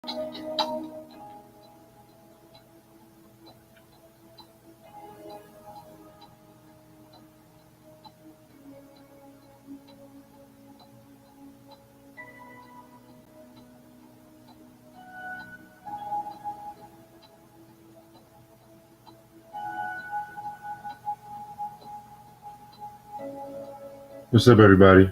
What's up, everybody?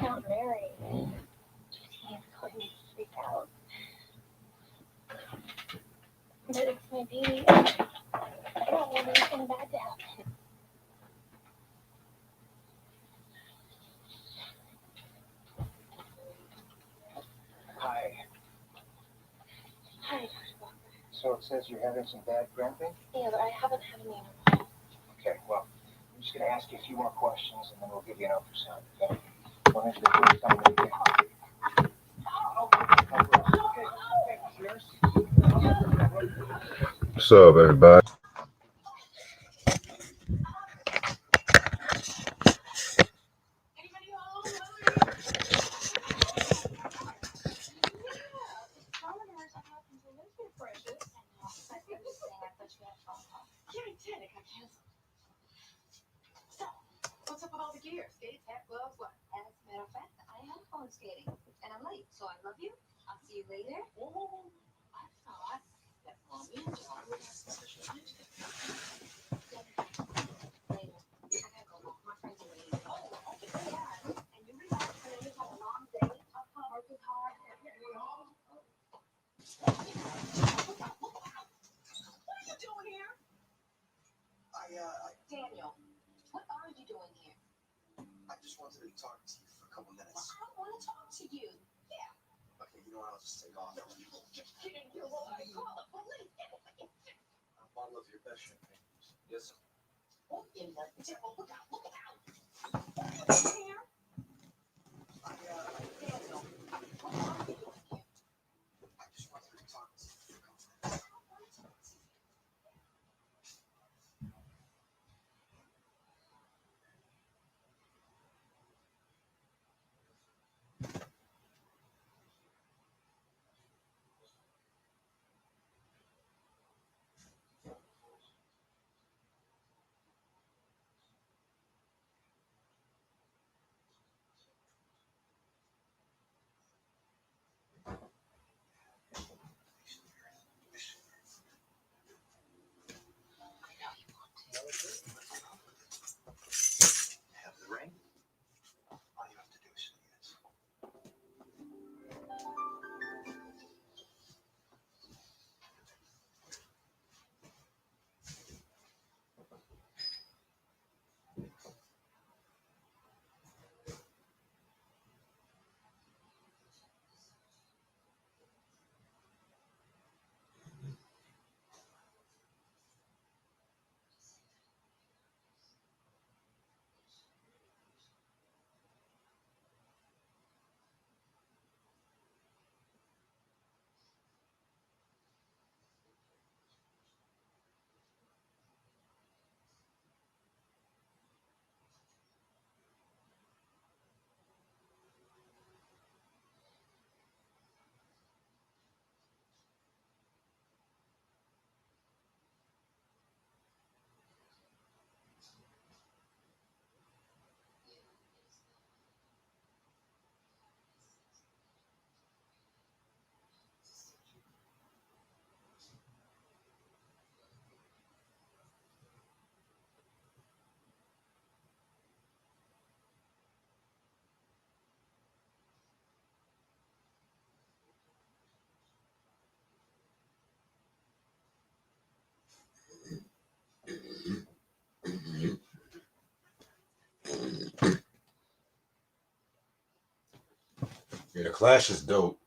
Not Mary. He's going to speak out. But it's my baby. I don't want anything bad to happen. Hi. Hi, Dr. Walker. So it says you're having some bad cramping? Yeah, but I haven't had any in a while. Okay, well, I'm just going to ask you a few more questions and then we'll give you an ultrasound, okay? When is the first time that you What's up, everybody? What's up with all the gear? Skates, hat, gloves, what? As a matter of fact, I am going skating, and I'm late, so I love you. I'll see you later. Oh, I thought that Mommy and John would have special attention. Later. I gotta go now. My friends are waiting. Oh, okay, yeah. And you relax, and then you have a long day. Work is hard. What are you doing here? Daniel, what are you doing here? I just wanted to talk to you for a couple minutes. I don't want to talk to you. Yeah. Okay, you know what? I'll just take off. Just kidding. You will call the police. A bottle of your best champagne. Yes, sir. Oh, in the devil. Look out. Look out. What are you doing here? Daniel, what are you doing here? I just wanted to talk to you for a couple minutes. I don't want to talk to you. Yeah, the Clash is dope.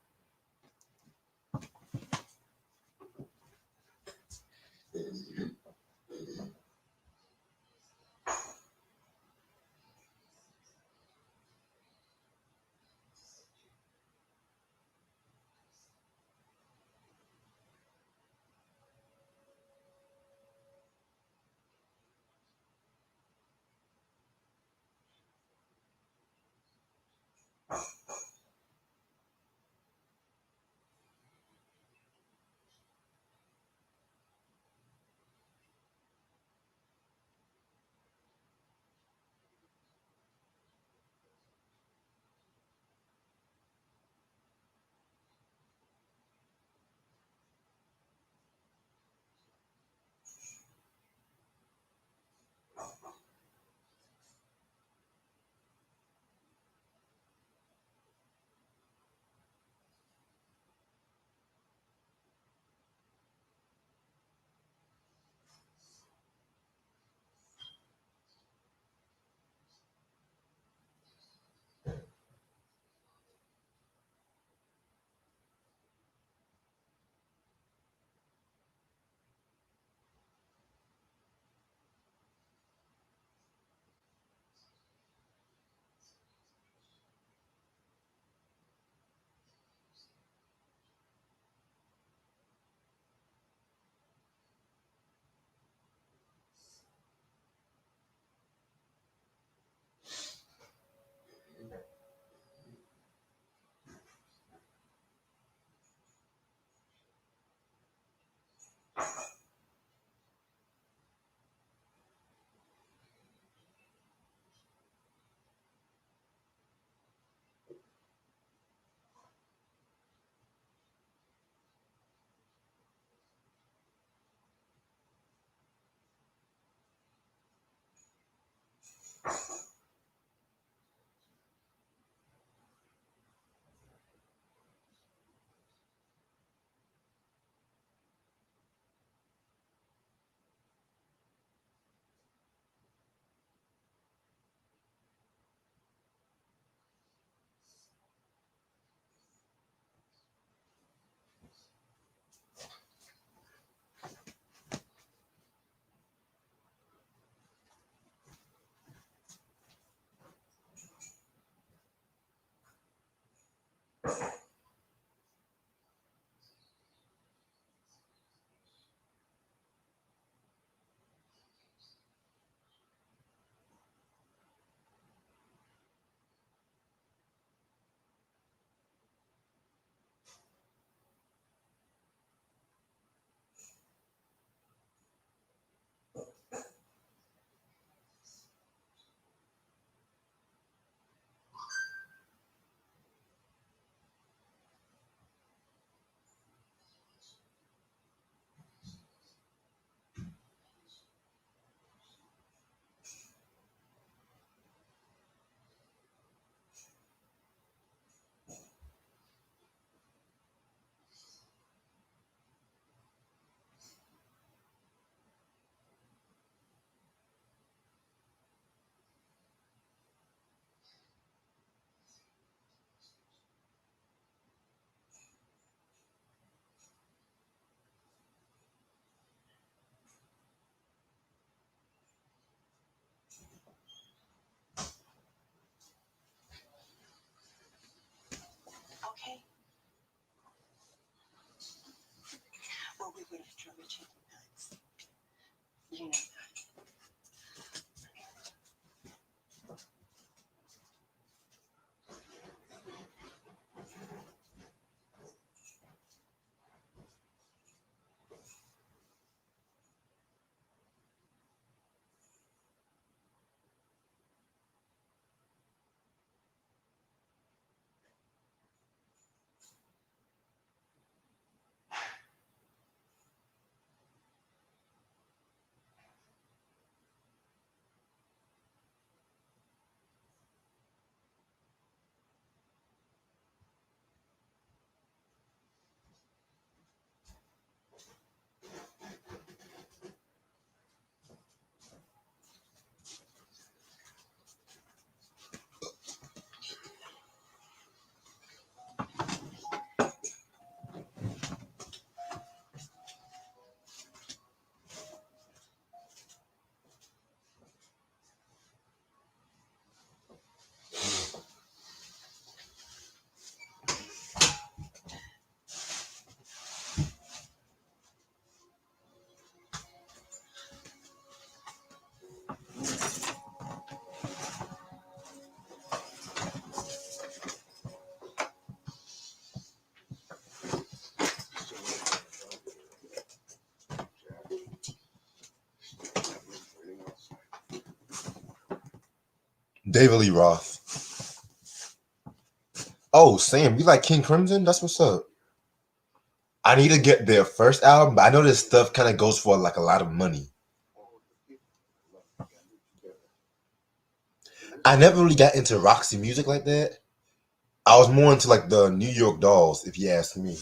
David Lee Roth. Oh, Sam, you like King Crimson? That's what's up. I need to get their first album, but I know this stuff kind of goes for like a lot of money. I never really got into Roxy music like that. I was more into like the New York Dolls, if you ask me.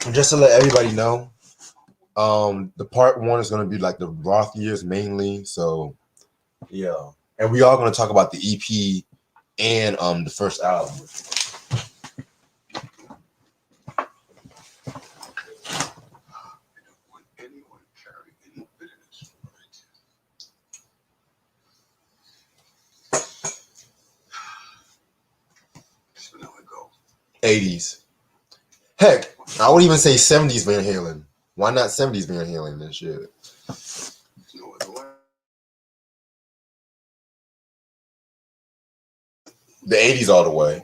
And just to let everybody know, the part one is gonna be like the Roth years mainly. So yeah, and we are gonna talk about the EP and the first album. Anyone carry any bitterness from it. So now I go. 80s. Heck, I would even say 70s Van Halen. Why not 70s Van Halen and shit? No other way. The 80s all the way.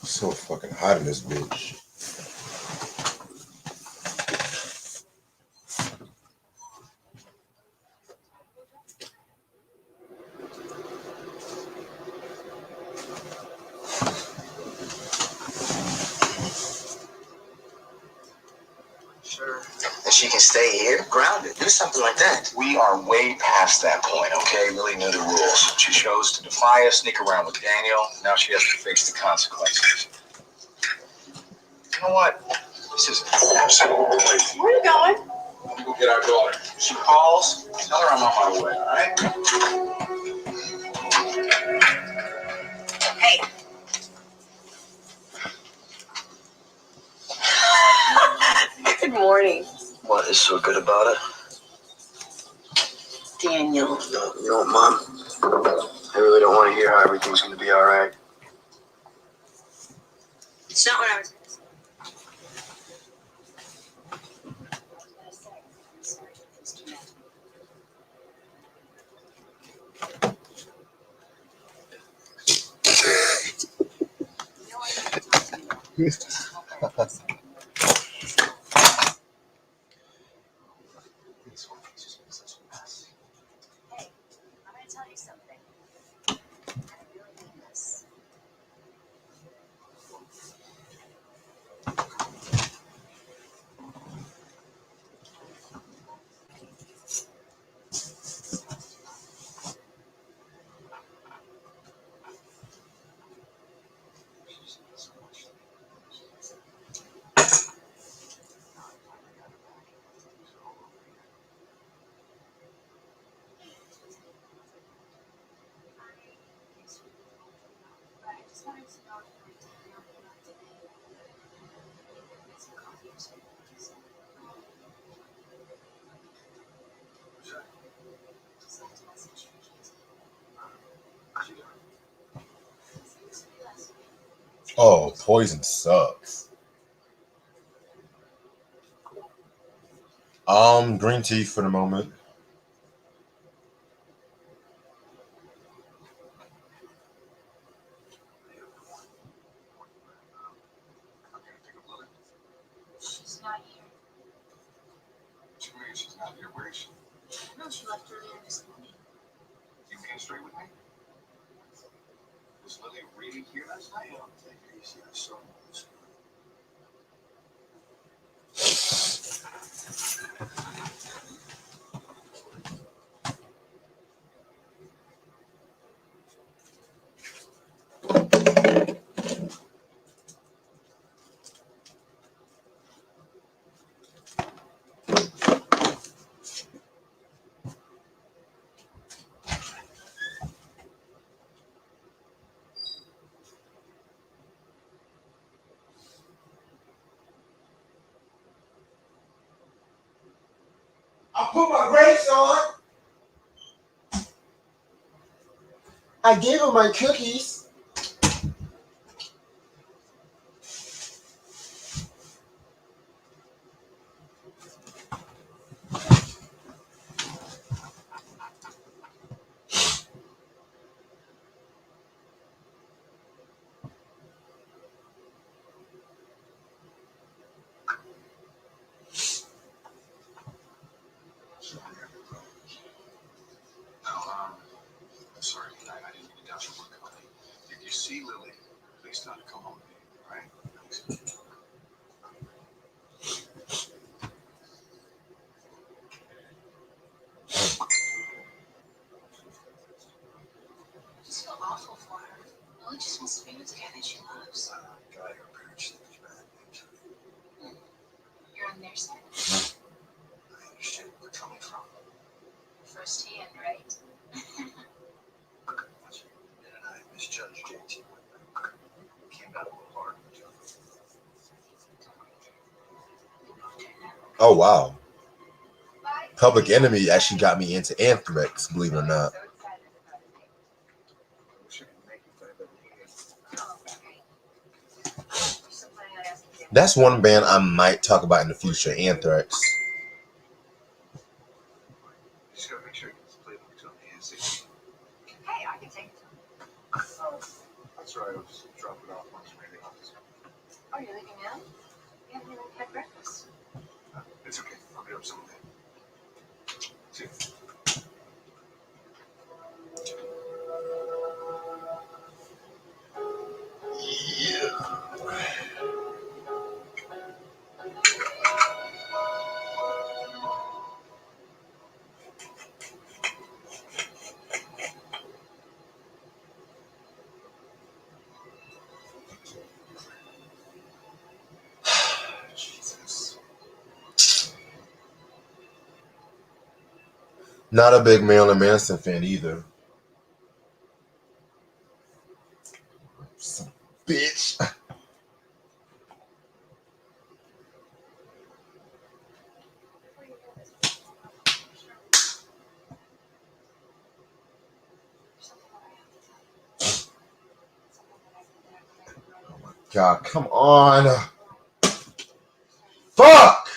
So fucking hot in this bitch. Sure. And she can stay here, grounded. Do something like that. We are way past that point, okay? Lily knew the rules. She chose to defy us, sneak around with Daniel. Now she has to face the consequences. You know what? This is absolutely crazy. Where are you going? Let me go get our daughter. If she calls, tell her I'm on my way, all right? Hey. Good morning. What is so good about it? Daniel. No, you know, Mom. I really don't want to hear how everything's going to be all right. It's not what I was going to say. Hey, I'm gonna tell you something. I really mean this. But I just wanted to know if you were taking out today. Get some coffee or something. Just left a message for Katie. Seems to be last week. Oh, Poison sucks. Green tea for the moment. She's not here. What you mean she's not here? Where is she? No, she left earlier this morning. You came straight with me? Was Lily really here last night? Yeah, take it easy. I saw her. I put my grapes on. I gave him my cookies. Sorry, I didn't mean to doubt your work, honey. If you see Lily, please tell her to come home with me, all right? Thanks. I just feel awful for her. Lily just wants to be with the guy that she loves. Guy, her parents think is bad. You're on their side. I understand where they're coming from. First hand, right? Listen, Ned and I misjudged JT. Came down a little hard. Oh wow. Public Enemy actually got me into Anthrax, believe it or not. That's one band I might talk about in the future, Anthrax. Just gotta make sure you play the return the handset. Hey, I can take it to him. Oh, that's right. I'll just drop it off once we're in the office. Oh, you're leaving now? You haven't even had breakfast. It's okay. I'll get up some of that. See you. Jesus. Not a big Marilyn Manson fan either. Some bitch. God, come on. Fuck!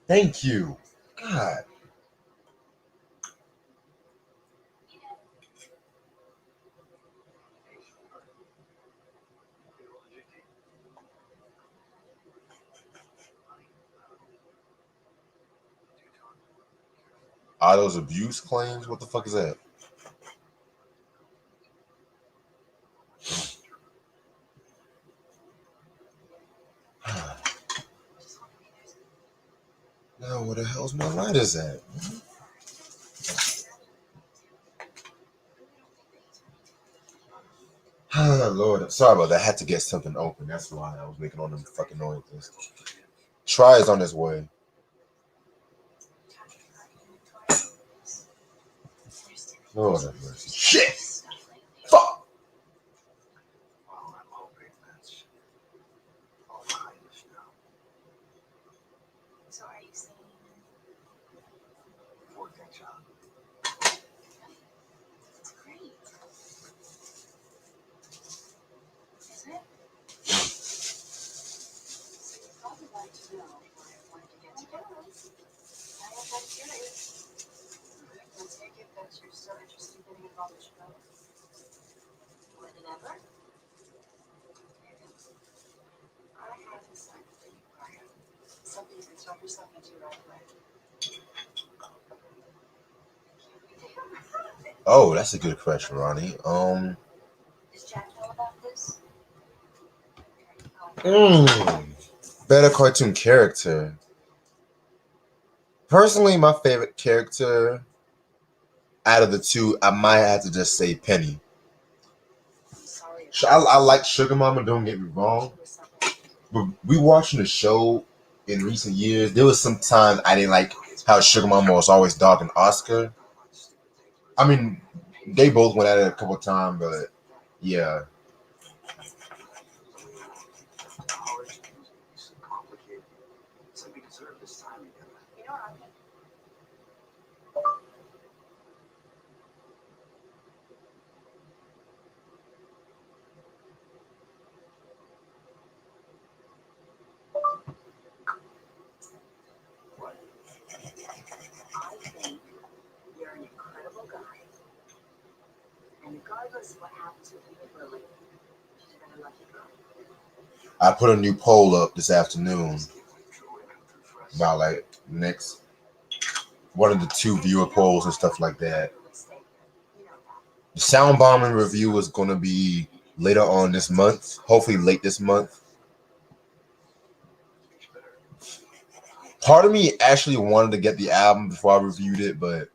Thank you. God. Are those abuse claims? What the fuck is that? Now, where the hell's my lighters at? Lord, sorry about that. I had to get something open. That's why I was making all them fucking noises. Try is on his way. Lord have mercy. Shit! Fuck! Well, I'm hoping that's all behind us now. So are you saying Before things out. it's great? Isn't it? So you'd probably like to know why I wanted to get together. I am kind of curious. I take it that you're still interested in getting involved with Chicago. More than ever? I have decided that you are something you can talk yourself into right away. Oh, that's a good question, Ronnie. Does Jack know about this? Better cartoon character. Personally, my favorite character out of the two, I might have to just say Penny. Sorry. I like Sugar Mama, don't get me wrong. But we watching the show in recent years, there was some time I didn't like how Sugar Mama was always dogging Oscar. I mean, they both went at it a couple times, but yeah. College is so complicated. So we deserve this time together. You know what? What? I think you're an incredible guy. And regardless of what happens with you and Lily, she's been a lucky girl. I put a new poll up this afternoon about like next one of the two viewer polls and stuff like that. The sound bombing review is gonna be later on this month, hopefully late this month. Part of me actually wanted to get the album before I reviewed it, but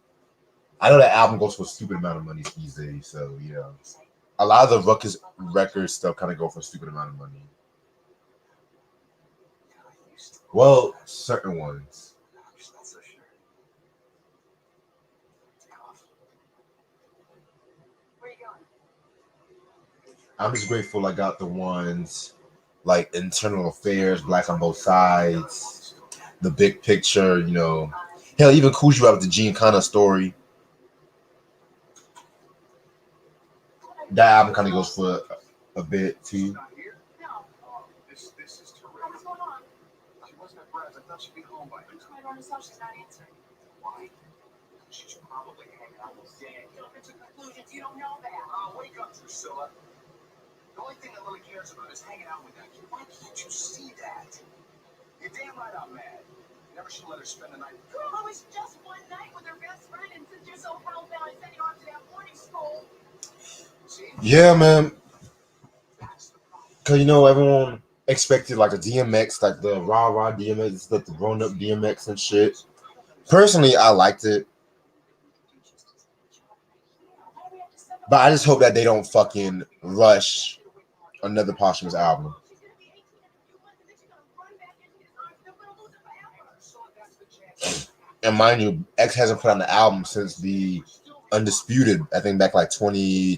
I know that album goes for a stupid amount of money these days, so yeah. A lot of the Ruckus records still kind of go for a stupid amount of money. Well, certain ones. I'm just not so sure. Take off. Where are you going? I'm just grateful I got the ones like Internal Affairs, Black on Both Sides, The Big Picture, you know. Hell, even Coogee Rap with the Gene Conner story. That album kind of goes for a bit too. She's not here? No. Oh, this is terrific. What's going on? She wasn't at Brad's. I thought she'd be home by now. I don't understand. She's not answering. Why? She's probably hanging out with Dan. You don't get to conclusions. You don't know that. Wake up, Drusilla. The only thing that Lily cares about is hanging out with that kid. Why can't you see that? You're damn right I'm mad. Never should let her spend the night. Girl, it was just one night with her best friend, and since you're so hellbound, I sent you off to that morning school. See? Yeah, man. That's the problem. Cause you know everyone expected like the DMX, like the rah DMX, like the grown up DMX and shit. Personally, I liked it, but I just hope that they don't fucking rush another posthumous album. She's gonna be 18 in a few months, and then she's gonna run back into his arms. They're gonna lose it forever. So that's the chance. And mind you, X hasn't put out an album since the Undisputed, I think back like 2012. You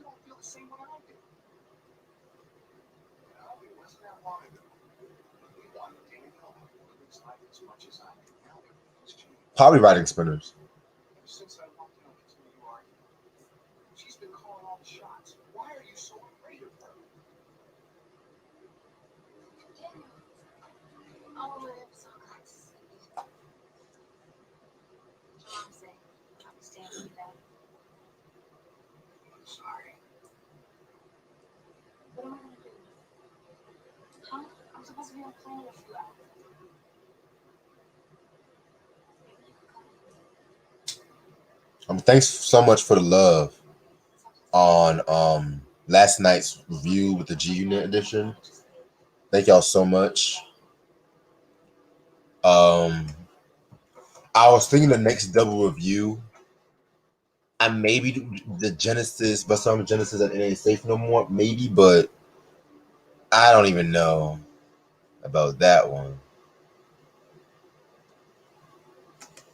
don't feel the same way I do. No, it wasn't that long ago. We wanted Daniel in his life as much as I do now. It's changed. Probably writing spinners. Since I walked in on this new argument, she's been calling all the shots. Why are you so afraid of her? All of it, so Thanks so much for the love on last night's review with the G Unit edition. Thank y'all so much. Um, I was thinking the next double review, I maybe do the Genesis, but some Genesis that it ain't safe no more, maybe, but I don't even know about that one.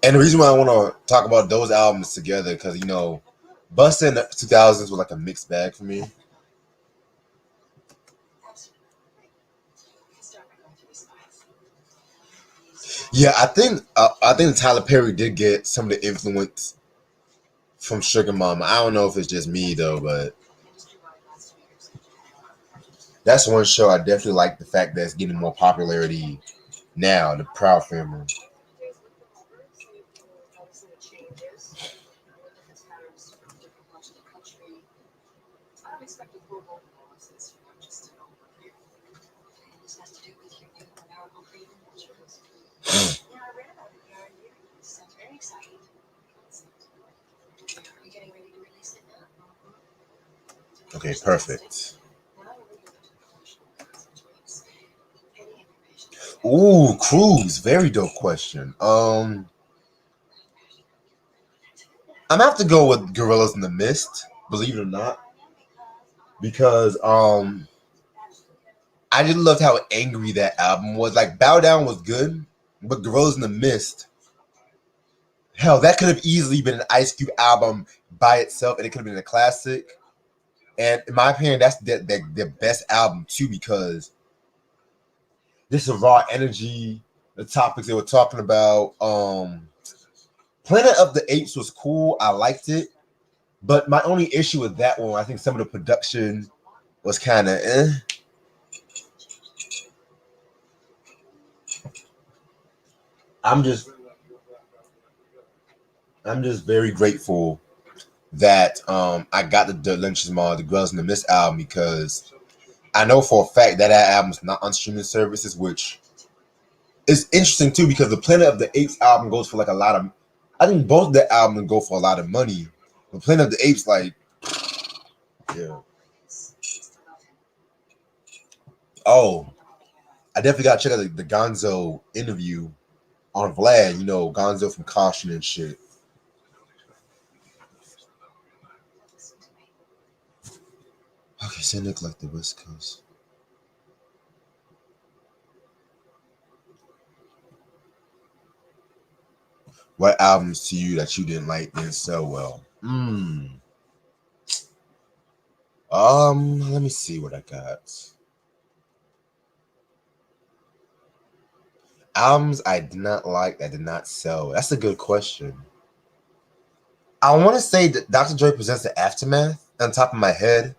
And the reason why I want to talk about those albums together, because you know, Busta in the 2000s was like a mixed bag for me. Yeah, I think Tyler Perry did get some of the influence from Sugar Mama. I don't know if it's just me though, but that's one show I definitely like the fact that it's getting more popularity now. The Proud Family. Unexpected global influences, just an overview. This has to do with your new powerful creative insurance. Yeah, I read about it. It sounds very exciting. Are you getting ready to release it now? Okay, perfect. Ooh, Cruise, very dope question. I'm gonna have to go with Gorillas in the Mist, believe it or not, because I just loved how angry that album was. Like Bow Down was good, but Gorillas in the Mist, hell, that could have easily been an Ice Cube album by itself, and it could have been a classic. And in my opinion, that's the best album too, because this is raw energy, the topics they were talking about. Planet of the Apes was cool. I liked it. But my only issue with that one, I think some of the production was kind of I'm just I'm just very grateful that I got the Lynch's Mall, the Girls in the Mist album, because I know for a fact that that album's not on streaming services, which is interesting too, because the Planet of the Apes album goes for like a lot of, I think both of the albums go for a lot of money. The Planet of the Apes, like, yeah. Oh, I definitely gotta check out the Gonzo interview on Vlad, you know, Gonzo from Caution and shit. Okay, so they look like the West Coast. What albums to you that you didn't like didn't sell well? Let me see what I got. Albums I did not like that did not sell. That's a good question. I want to say that Dr. Dre presents the Aftermath on top of my head.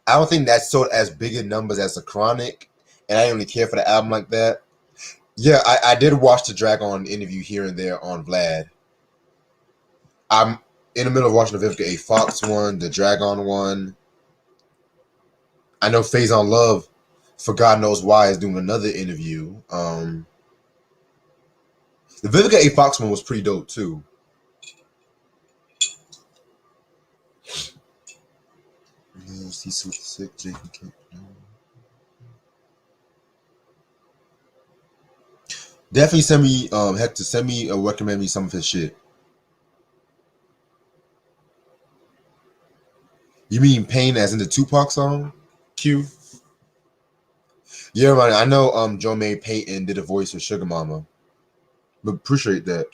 I don't think that sold as big in numbers as the Chronic, and I didn't really care for the album like that. Yeah, I did watch the Dragon interview here and there on Vlad. I'm in the middle of watching the Vivica A. Fox one, the Dragon one. I know Phase on Love, for God knows why, is doing another interview. The Vivica A. Fox one was pretty dope too. See sick, JPK. Definitely send me Hector, send me or recommend me some of his shit. You mean Pain as in the Tupac song? Q? Yeah, man. I know Joe May Payton did a voice for Sugar Mama. But appreciate that.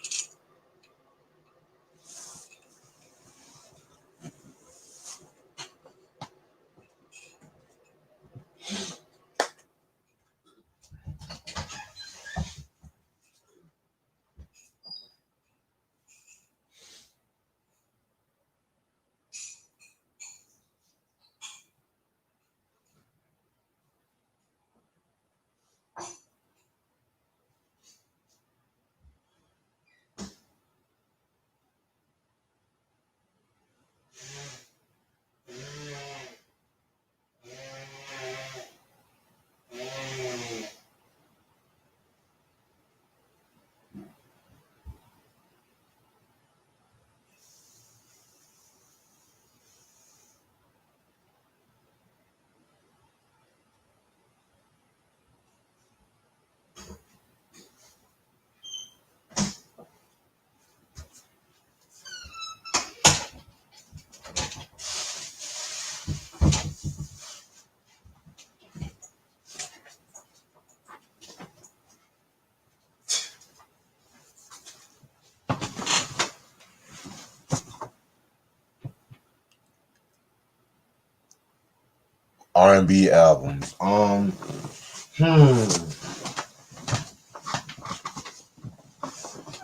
R&B albums.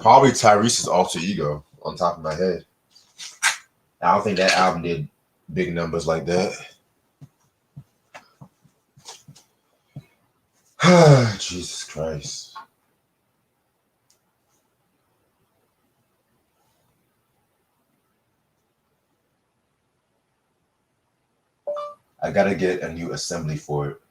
Probably Tyrese's Alter Ego on top of my head. I don't think that album did big numbers like that. Jesus Christ. I gotta get a new assembly for it.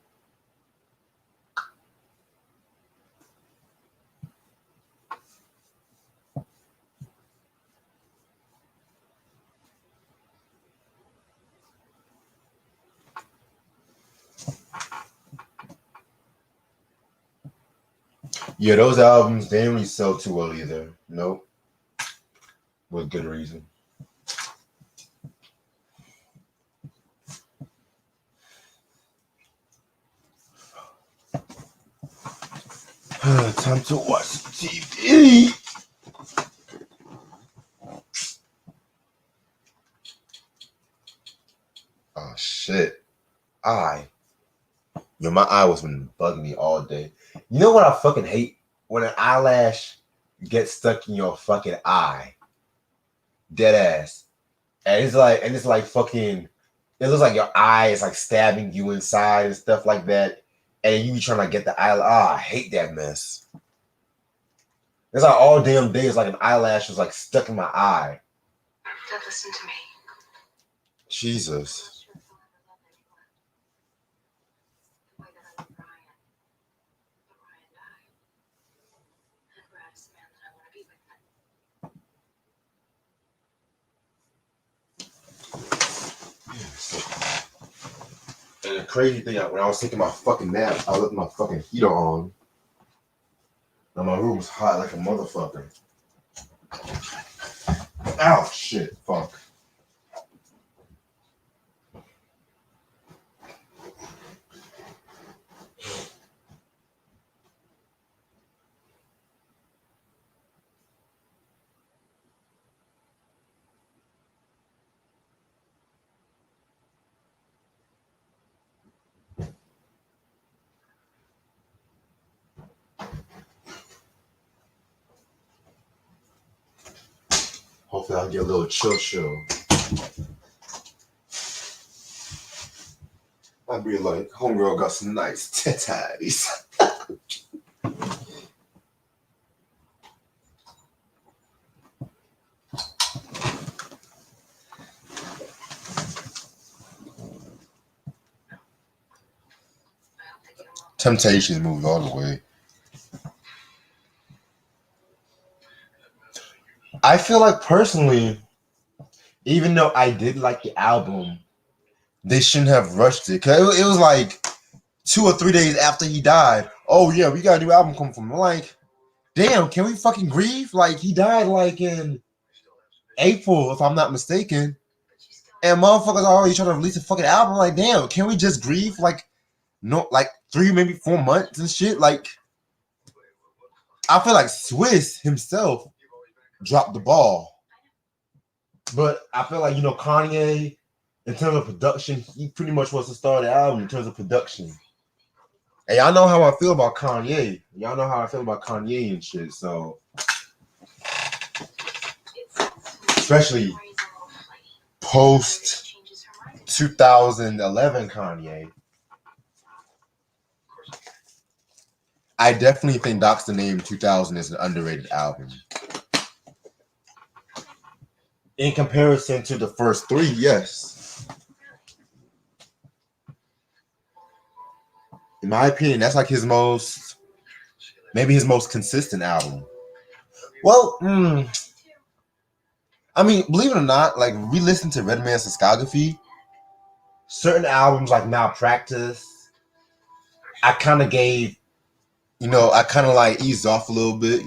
Yeah, those albums, they didn't really sell too well either. Nope. With good reason. Time to watch TV. Oh shit. Yo, my eye was been bugging me all day. You know what I fucking hate? When an eyelash gets stuck in your fucking eye. Dead ass. And it's like fucking, it looks like your eye is like stabbing you inside and stuff like that. And you be trying to get the eyelash. I hate that mess. It's like all damn day, it's like an eyelash was like stuck in my eye. Dad, listen to me. Jesus. The way that I love Ryan. But Ryan died. And Brad is the man that I want to be with. And the crazy thing, when I was taking my fucking nap, I left my fucking heater on. And my room was hot like a motherfucker. Ow, shit, fuck. Hopefully I'll get a little chill. I'd be like, homegirl got some nice titties. Temptations moved all the way. I feel like personally, even though I did like the album, they shouldn't have rushed it. Cause it was like 2 or 3 days after he died. Oh yeah, we got a new album coming from him. Like, damn, can we fucking grieve? Like he died like in April, if I'm not mistaken. And motherfuckers are already trying to release a fucking album. Like, damn, can we just grieve like no like 3, maybe 4 months and shit? Like, I feel like Swiss himself dropped the ball. But I feel like, Kanye, in terms of production, he pretty much was the star of the album in terms of production. And y'all know how I feel about Kanye. Y'all know how I feel about Kanye and shit. So, especially post 2011 Kanye, I definitely think Doc's the Name 2000 is an underrated album. In comparison to the first 3, yes. In my opinion, that's like maybe his most consistent album. Well, I mean, believe it or not, like we listen to Redman's Discography, certain albums like Malpractice, I kind of gave, I kind of like eased off a little bit,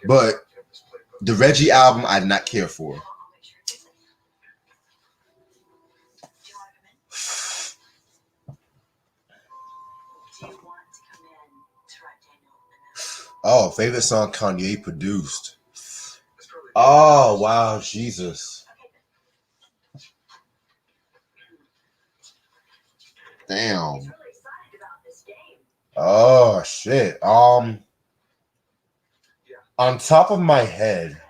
but the Reggie album I did not care for. Oh, favorite song Kanye produced. Oh, wow, Jesus. Damn. Oh shit. On top of my head,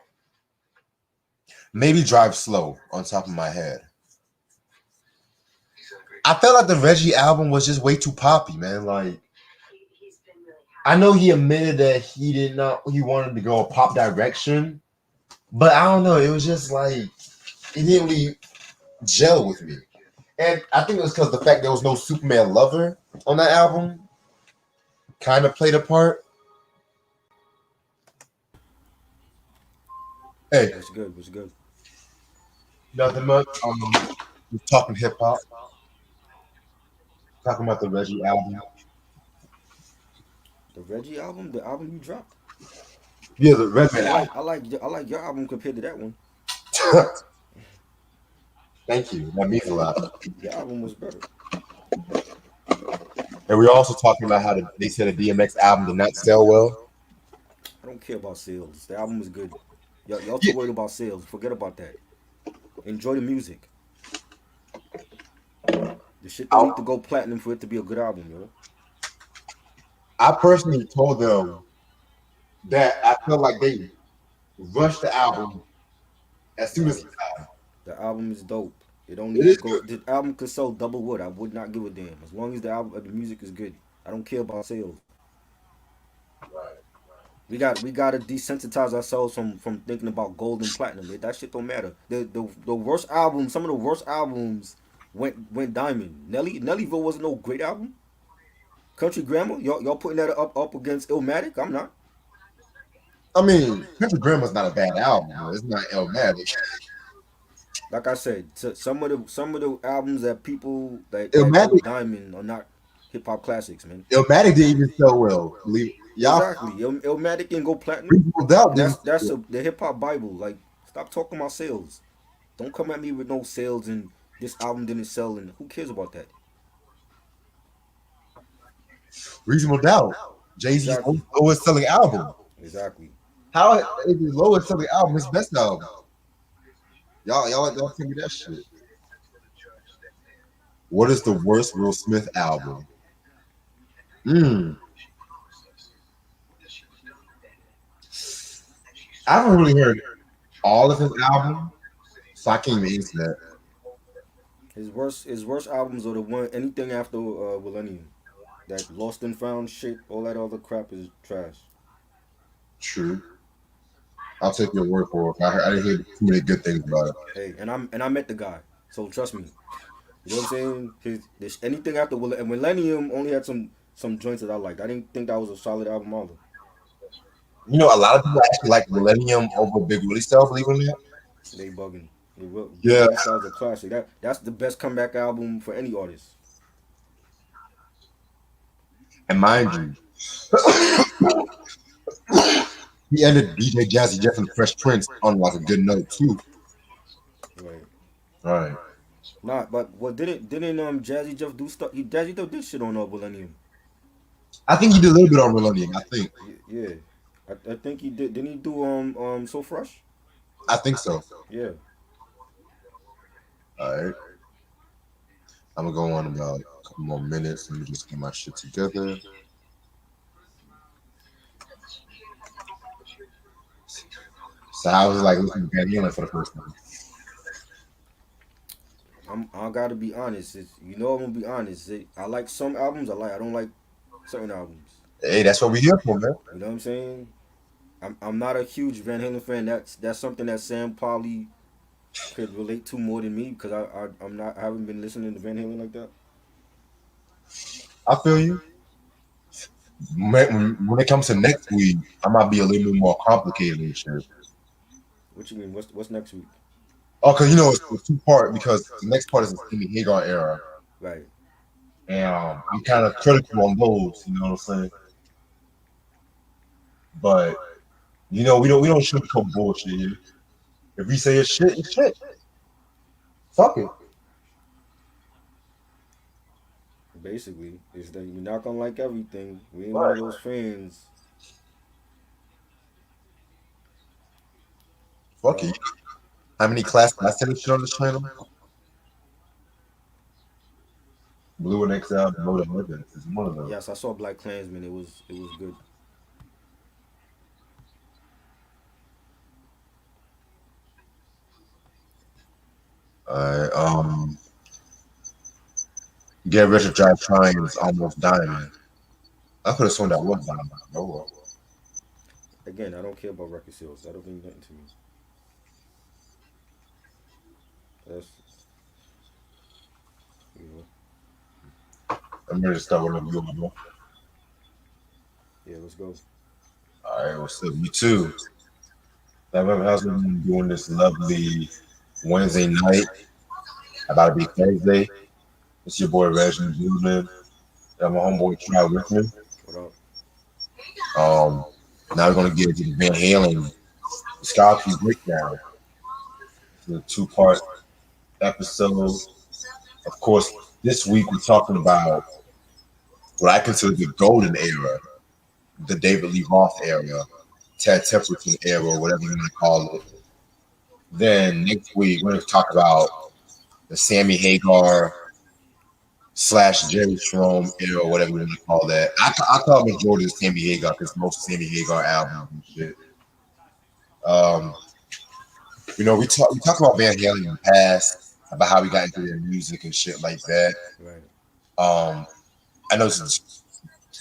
maybe Drive Slow. On top of my head, I felt like the Reggie album was just way too poppy, man. Like, I know he admitted that he wanted to go a pop direction, but I don't know. It was just like it didn't really gel with me, and I think it was because the fact there was no Superman lover on that album kind of played a part. Hey, What's good? What's good? nothing much. We're talking hip hop, talking about the Reggie album. The Reggie album, the album you dropped. Yeah, the Redman I like your album compared to that one. album. Thank you. That means a lot. Your album was better. And we're also talking about how they said the DMX album did not sell well. I don't care about sales. The album is good. Y'all too Yeah, worried about sales. Forget about that. Enjoy the music. The shit don't I, need to go platinum for it to be a good album, yo. I personally told them that I felt like they rushed the album as soon as No, the album is dope. It don't it need to is go. good. The album could sell double wood. I would not give a damn as long as the music is good. I don't care about sales. Right. We gotta desensitize ourselves from thinking about gold and platinum. That shit don't matter. The worst album, some of the worst albums went diamond. Nellyville wasn't no great album. Country Grammar, y'all putting that up against Illmatic? I'm not. I mean, Pentagram not a bad album. It's not Elmatic. Like I said, some of the albums that people that go Illmatic, diamond are not hip hop classics, man. Illmatic didn't even sell well. Believe y'all. Exactly. Illmatic can go platinum. Reasonable Doubt didn't. That's the hip hop bible. Like, stop talking about sales. Don't come at me with no sales and this album didn't sell and who cares about that? Reasonable Doubt. Jay Z's Exactly. lowest selling album. Exactly. How is his lowest selling album his best album? Y'all tell me that shit. What is the worst Will Smith album? Hmm. I haven't really heard all of his album, so I can't even answer that. His worst albums are the one anything after Millennium. That Lost and Found shit, all that other crap is trash. True. I'll take your word for it. I didn't hear too many good things about it. Hey, and I met the guy, so trust me. You know what I'm saying? Anything after Millennium only had some joints that I liked. I didn't think that was a solid album either. You know, a lot of people actually like Millennium over Big Willie Style, believe it or not. They bugging. Big Yeah, Willie Styles a classic. That's the best comeback album for any artist. and mind you, he ended DJ Jazzy Jeff and Fresh Prince on like a good note too. Right. All right. Nah, but what didn't Jazzy Jeff do stuff? Jazzy Jeff did shit on Millennium. I think he did a little bit on Millennium. I think. Yeah. I think he did. Didn't he do So Fresh? I think so. Yeah. All right. I'm gonna go on about a couple more minutes. Let me just get my shit together. So I was like listening to Van Halen for the first time. I gotta be honest. I'm gonna be honest. I like some albums. I don't like certain albums. Hey, that's what we here for, man. You know what I'm saying? I'm not a huge Van Halen fan. That's something that Sam probably could relate to more than me because I haven't been listening to Van Halen like that. I feel you. When it comes to next week, I might be a little bit more complicated and shit. What you mean? What's next week? Oh, because you know it's two part because the next part is the Timmy Hagar era, Right. and I'm kind of critical on those. You know what I'm saying? But you know we don't sugarcoat bullshit here. If we say it's shit, it's shit. Fuck it. Basically, is that you're not gonna like everything. We ain't one Right. of those fans. Fuck it. How many classes I finished on this channel? Blue and XL, the Mode of Heavens is one of them. Yes, I saw Black Klansman. It was good. Alright, Get Rich or Die Trying is almost Diamond. I could have sworn that was Diamond. Oh well. Again, I don't care about record sales. That don't mean nothing to me. That's you know. I'm ready to start with a good one. Yeah, let's go. Alright, what's up? You too. How's been doing this lovely Wednesday night? About to be Thursday. It's your boy Reginald Newman. Got my homeboy Try with me. What up? Um, Now we're gonna get into the Van Halen Discography breakdown. It's a two-part episode. Of course, this week we're talking about what I consider the golden era, the David Lee Roth era, Ted Templeton era, whatever you want to call it. Then next week we're going to talk about the Sammy Hagar slash Jerry Strom era, whatever you want to call that. I call it majority of Sammy Hagar because most Sammy Hagar albums and shit. Um, we talk about Van Halen in the past about how we got into their music and shit like that. Right. Um, I know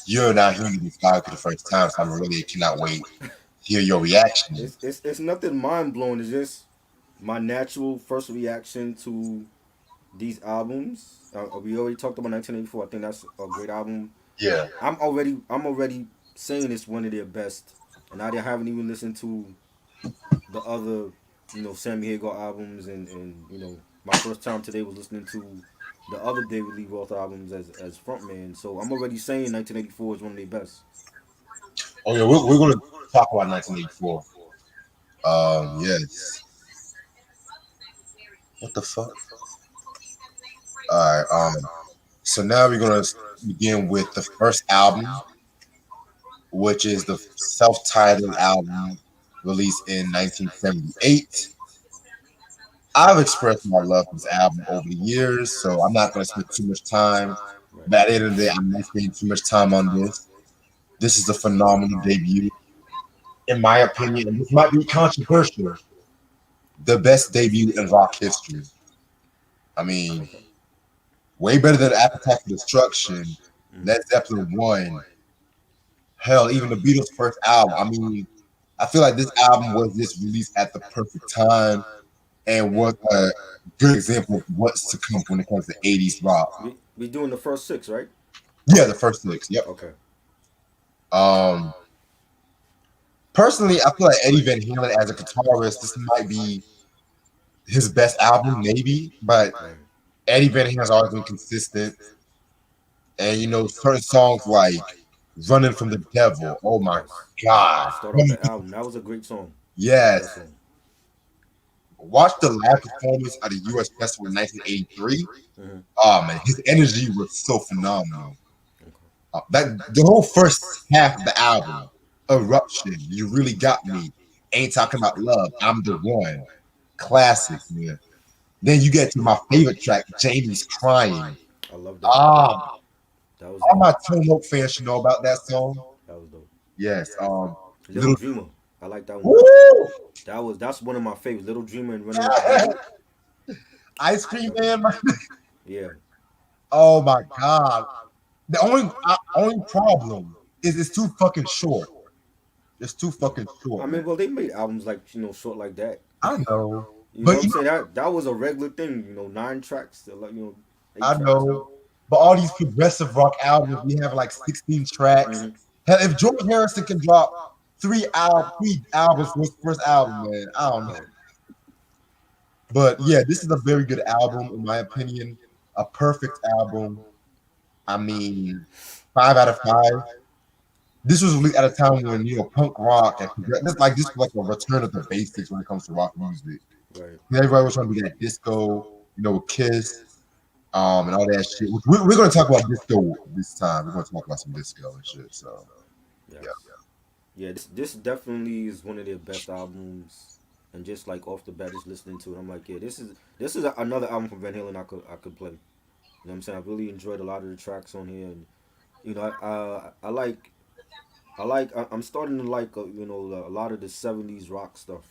you're not hearing this guy for the first time, so I really cannot wait to hear your reaction. It's nothing mind blowing. It's just my natural first reaction to these albums. We already talked about 1984. I think that's a great album. Yeah. I'm already saying it's one of their best, and I haven't even listened to the other, Sammy Hagar albums, and my first time today was listening to the other David Lee Roth albums as frontman. So I'm already saying 1984 is one of their best. Oh yeah, we're gonna talk about 1984. Yes. What the fuck? All right. So now we're gonna begin with the first album, which is the self-titled album released in 1978. I've expressed my love for this album over the years, so I'm not gonna spend too much time. Right. But at the end of the day, I'm not spending too much time on this. This is a phenomenal debut, in my opinion, and this might be controversial. The best debut in rock history. I mean, Okay. way better than Appetite for Destruction, Mm-hmm. Led Zeppelin 1, hell, even the Beatles' first album. I mean, I feel like this album was just released at the perfect time and was a good example of what's to come when it comes to 80s rock. We doing the first six, right? Yeah, the first six. Yep. Okay. Um, Personally, I feel like Eddie Van Halen as a guitarist, this might be his best album, maybe. But Right. Eddie Van Halen's always been consistent, and certain songs like "Running from the Devil." Oh my Yes. God! Start off the album. That was a great song. Love that Yes. song. Watch the live performance at the U.S. Festival in 1983. Mm-hmm. Oh man, his energy was so phenomenal. Okay. That the whole first half of the album, "Eruption," you really got me. Ain't talking about love. I'm the one. Classic, man. Then you get to my favorite track, Jamie's Crying. I love that. Ah, That was all dope. my Tone Loc fans should know about that song. That was dope. Yes. Little Little Dreamer. I like that one. Woo! That's one of my favorites. Little Dreamer and Running with the Devil. Ice Cream Man. Yeah. Oh my God. The only problem is it's too fucking short. It's too fucking I short, man. mean, well, they made albums like short like that. I know, You know but what I'm saying? That was a regular thing. 9 tracks, like eight I tracks. know. But all these progressive rock albums, we have like 16 tracks. Mm-hmm. Hell, if George Harrison can drop three albums for his first album, man, I don't know. Right. But yeah, this is a very good album, in my opinion. A perfect album. I mean, 5 out of 5. This was released at a time when punk rock and this was like a return of the basics when it comes to rock music. Right. Everybody was trying to be that disco, with Kiss, and all that shit. We're gonna talk about disco this time. We're gonna talk about some disco and shit. So Yes. yeah. Yeah. This definitely is one of their best albums. And just like off the bat, just listening to it, I'm like, yeah, this is another album from Van Halen I could play. You know what I'm saying? I really enjoyed a lot of the tracks on here, and you know, I'm starting to like, a lot of the '70s rock stuff.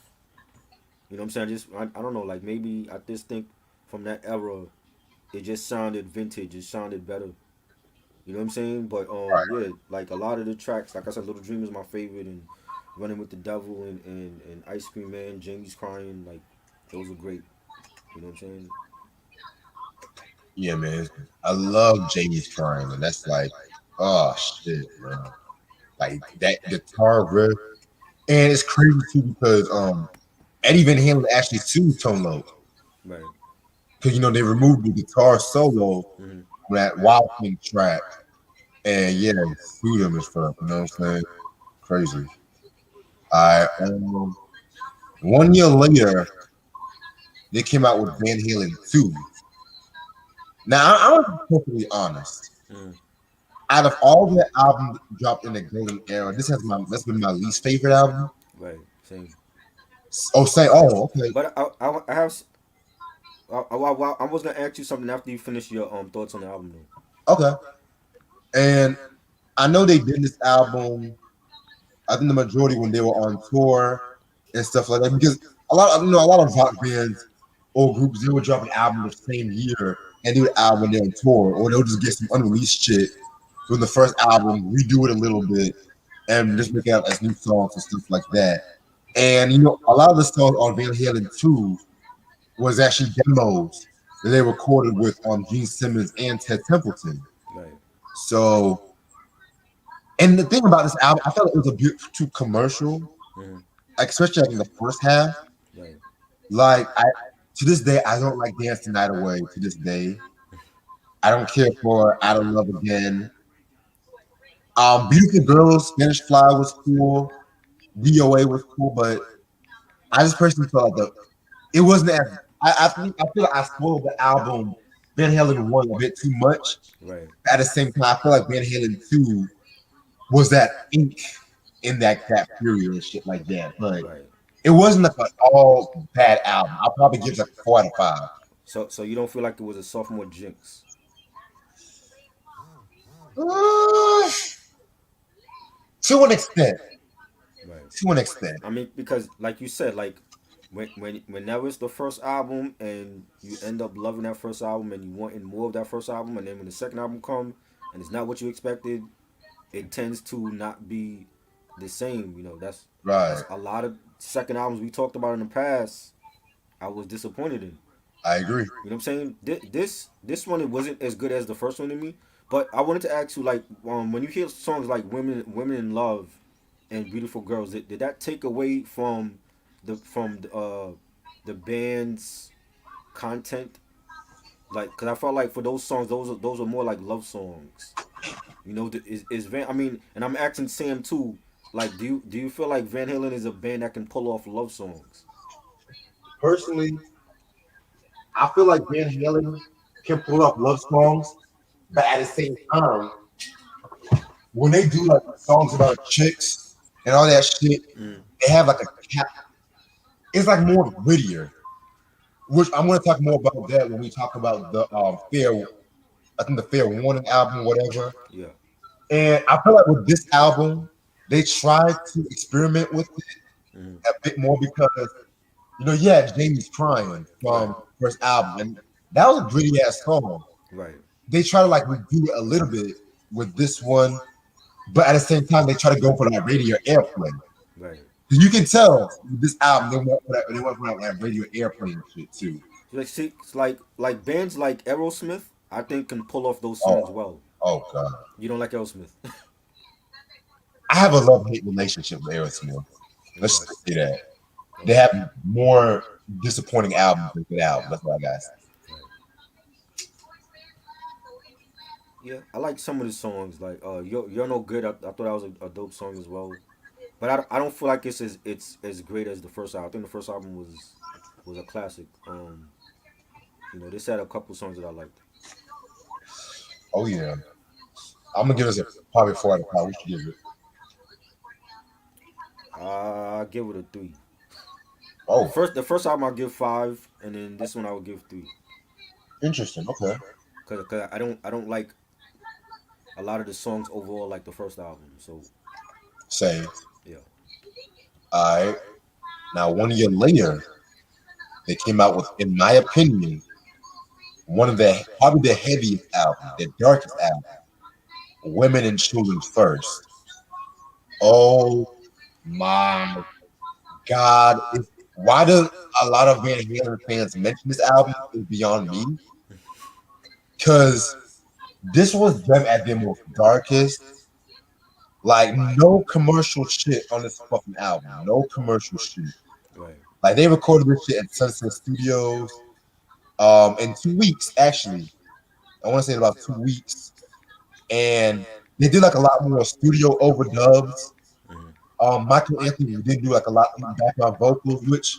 You know what I'm saying? I don't know, like maybe I just think from that era, it just sounded vintage. It sounded better. You know what I'm saying? But yeah, like a lot of the tracks, like I said, Little Dream is my favorite, and Running with the Devil and Ice Cream Man, Jamie's Crying, like those are great. You know what I'm saying? Yeah, man. I love Jamie's crying, and that's like, oh shit, man. Like that guitar riff, and it's crazy too because Eddie Van Halen actually sued Tone Loc Right. because they removed the guitar solo Hmm. from that Wild Thing track, and yeah, they sued him and stuff. You know what I'm saying? Crazy. I 1 year later, they came out with Van Halen 2. Now, I'm gonna be perfectly honest. Hmm. Out of all the albums that dropped in the golden era, that's been my least favorite album. Right. Same. Oh, say, oh, okay, But I have I was gonna ask you something after you finish your thoughts on the album though. okay. And I know they did this album. I think the majority when they were on tour and stuff like that, because a lot of rock bands or groups they would drop an album the same year and do an album when they're on tour, or they'll just get some unreleased shit from the first album, redo it a little bit, and just make it out as new songs and stuff like that. And a lot of the songs on Van Halen 2 was actually demos that they recorded with Gene Simmons and Ted Templeton. Right. So, and the thing about this album, I felt like it was a bit too commercial, Hmm. like especially like in the first half. Right. Like to this day, I don't like Dance the Night Away. To this day, I don't care for Out of Love Again. Beautiful Girls, Spanish Fly was cool. DOA was cool, but I just personally felt like it wasn't as I feel like I spoiled the album Van Halen 1 a bit too much. Right. At the same time, I feel like Van Halen 2 was that ink in that period and shit like that. But Right. it wasn't like an all bad album. I'll probably give it like a 4 out of 5. So you don't feel like it was a sophomore jinx? Uh, to an extent. Right. To an extent. I mean, because like you said, like when that was the first album and you end up loving that first album and you wanting more of that first album, and then when the second album come and it's not what you expected, it tends to not be the same. You know, that's Right. a lot of second albums we talked about in the past. I was disappointed in. I agree. You know what I'm saying? This one it wasn't as good as the first one to me. But I wanted to ask you, like, when you hear songs like "Women in Love" and "Beautiful Girls," did that take away from the band's content? Like, cause I felt like for those songs, those are more like love songs. You know, is Van? I mean, and I'm asking Sam too. Like, do you feel like Van Halen is a band that can pull off love songs? Personally, I feel like Van Halen can pull off love songs, but at the same time, when they do like songs about chicks and all that shit, Mm, they have like a cap. It's like more grittier. Which I'm going to talk more about that when we talk about the fair. I think the Fair Warning album, whatever. yeah. And I feel like with this album, they tried to experiment with it Mm, a bit more because yeah, Jamie's crying right. from first album, and that was a gritty ass song. Right. They try to like redo it a little bit with this one, but at the same time, they try to go for that radio airplay. Right. You can tell with this album they went for that radio airplay and shit too. Like, see, it's like bands like Aerosmith, I think can pull off those songs Oh, well. oh god, You don't like Aerosmith? I have a love hate relationship with Aerosmith. Let's Okay. just say that they Okay. have more disappointing albums than good albums. That's what I got. Right. Yeah, I like some of the songs. Like, you're no good. I thought that was a dope song as well. But I don't feel like it's as great as the first album. I think the first album was a classic. This had a couple songs that I liked. Oh yeah, I'm gonna give this a probably 4 out of 5. We should give it. I give it a 3. Oh, The first album I'll give 5, and then this one I would give 3. interesting. Okay. cause I don't like a lot of the songs overall like the first album. So Same. yeah, All right. Now, 1 year later, they came out with, in my opinion, one of the probably the heaviest album, the darkest album, Women and Children First. Oh my God. Why do a lot of Van Halen fans mention this album is beyond me? Because this was them at their most darkest. Like, no commercial shit on this fucking album. No commercial shit. right. Like, they recorded this shit at Sunset Studios in 2 weeks, actually. I want to say about 2 weeks. And they did like a lot more studio overdubs. Hmm. Michael Anthony did do like a lot of background vocals, which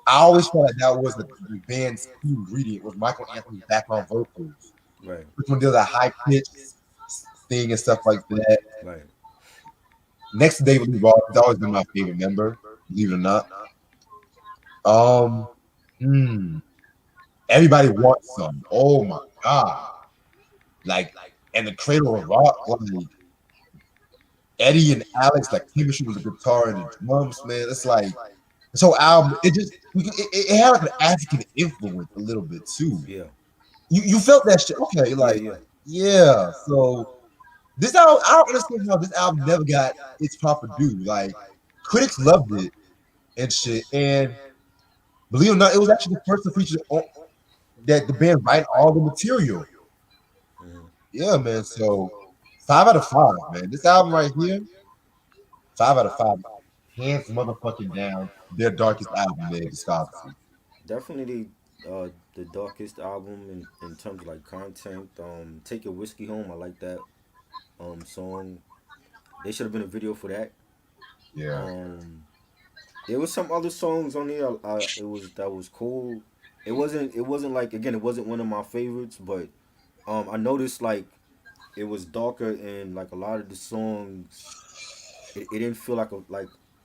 I always felt like that was the band's key ingredient was Michael Anthony's background vocals. Right. Which one did a high pitch thing and stuff like that. Right. Next to David Lee Roth, he's always been my favorite member, believe it or not. Um, hmm, Everybody wants some. Oh my god! Like, and the Cradle of Rock, like Eddie and Alex, like chemistry with the guitar and the drums, man. It's like this whole album. It just it had like an African influence a little bit too. Yeah. You felt that shit. Okay, Yeah. like Yeah. yeah. So this album, I don't understand how this album never got its proper due. Like critics loved it and shit, and believe it or not, it was actually the first to feature that the band write all the material. Hmm. Yeah, man. So 5 out of 5, man. This album right here, 5 out of 5, hands motherfucking down. Their darkest album in their discography. Definitely the darkest album in terms of like content. Take Your Whiskey Home. I like that song. They should have been a video for that. Yeah, Um, there was some other songs on there. It was that was cool. It wasn't like again. It wasn't one of my favorites, but I noticed like it was darker and like a lot of the songs. It didn't feel like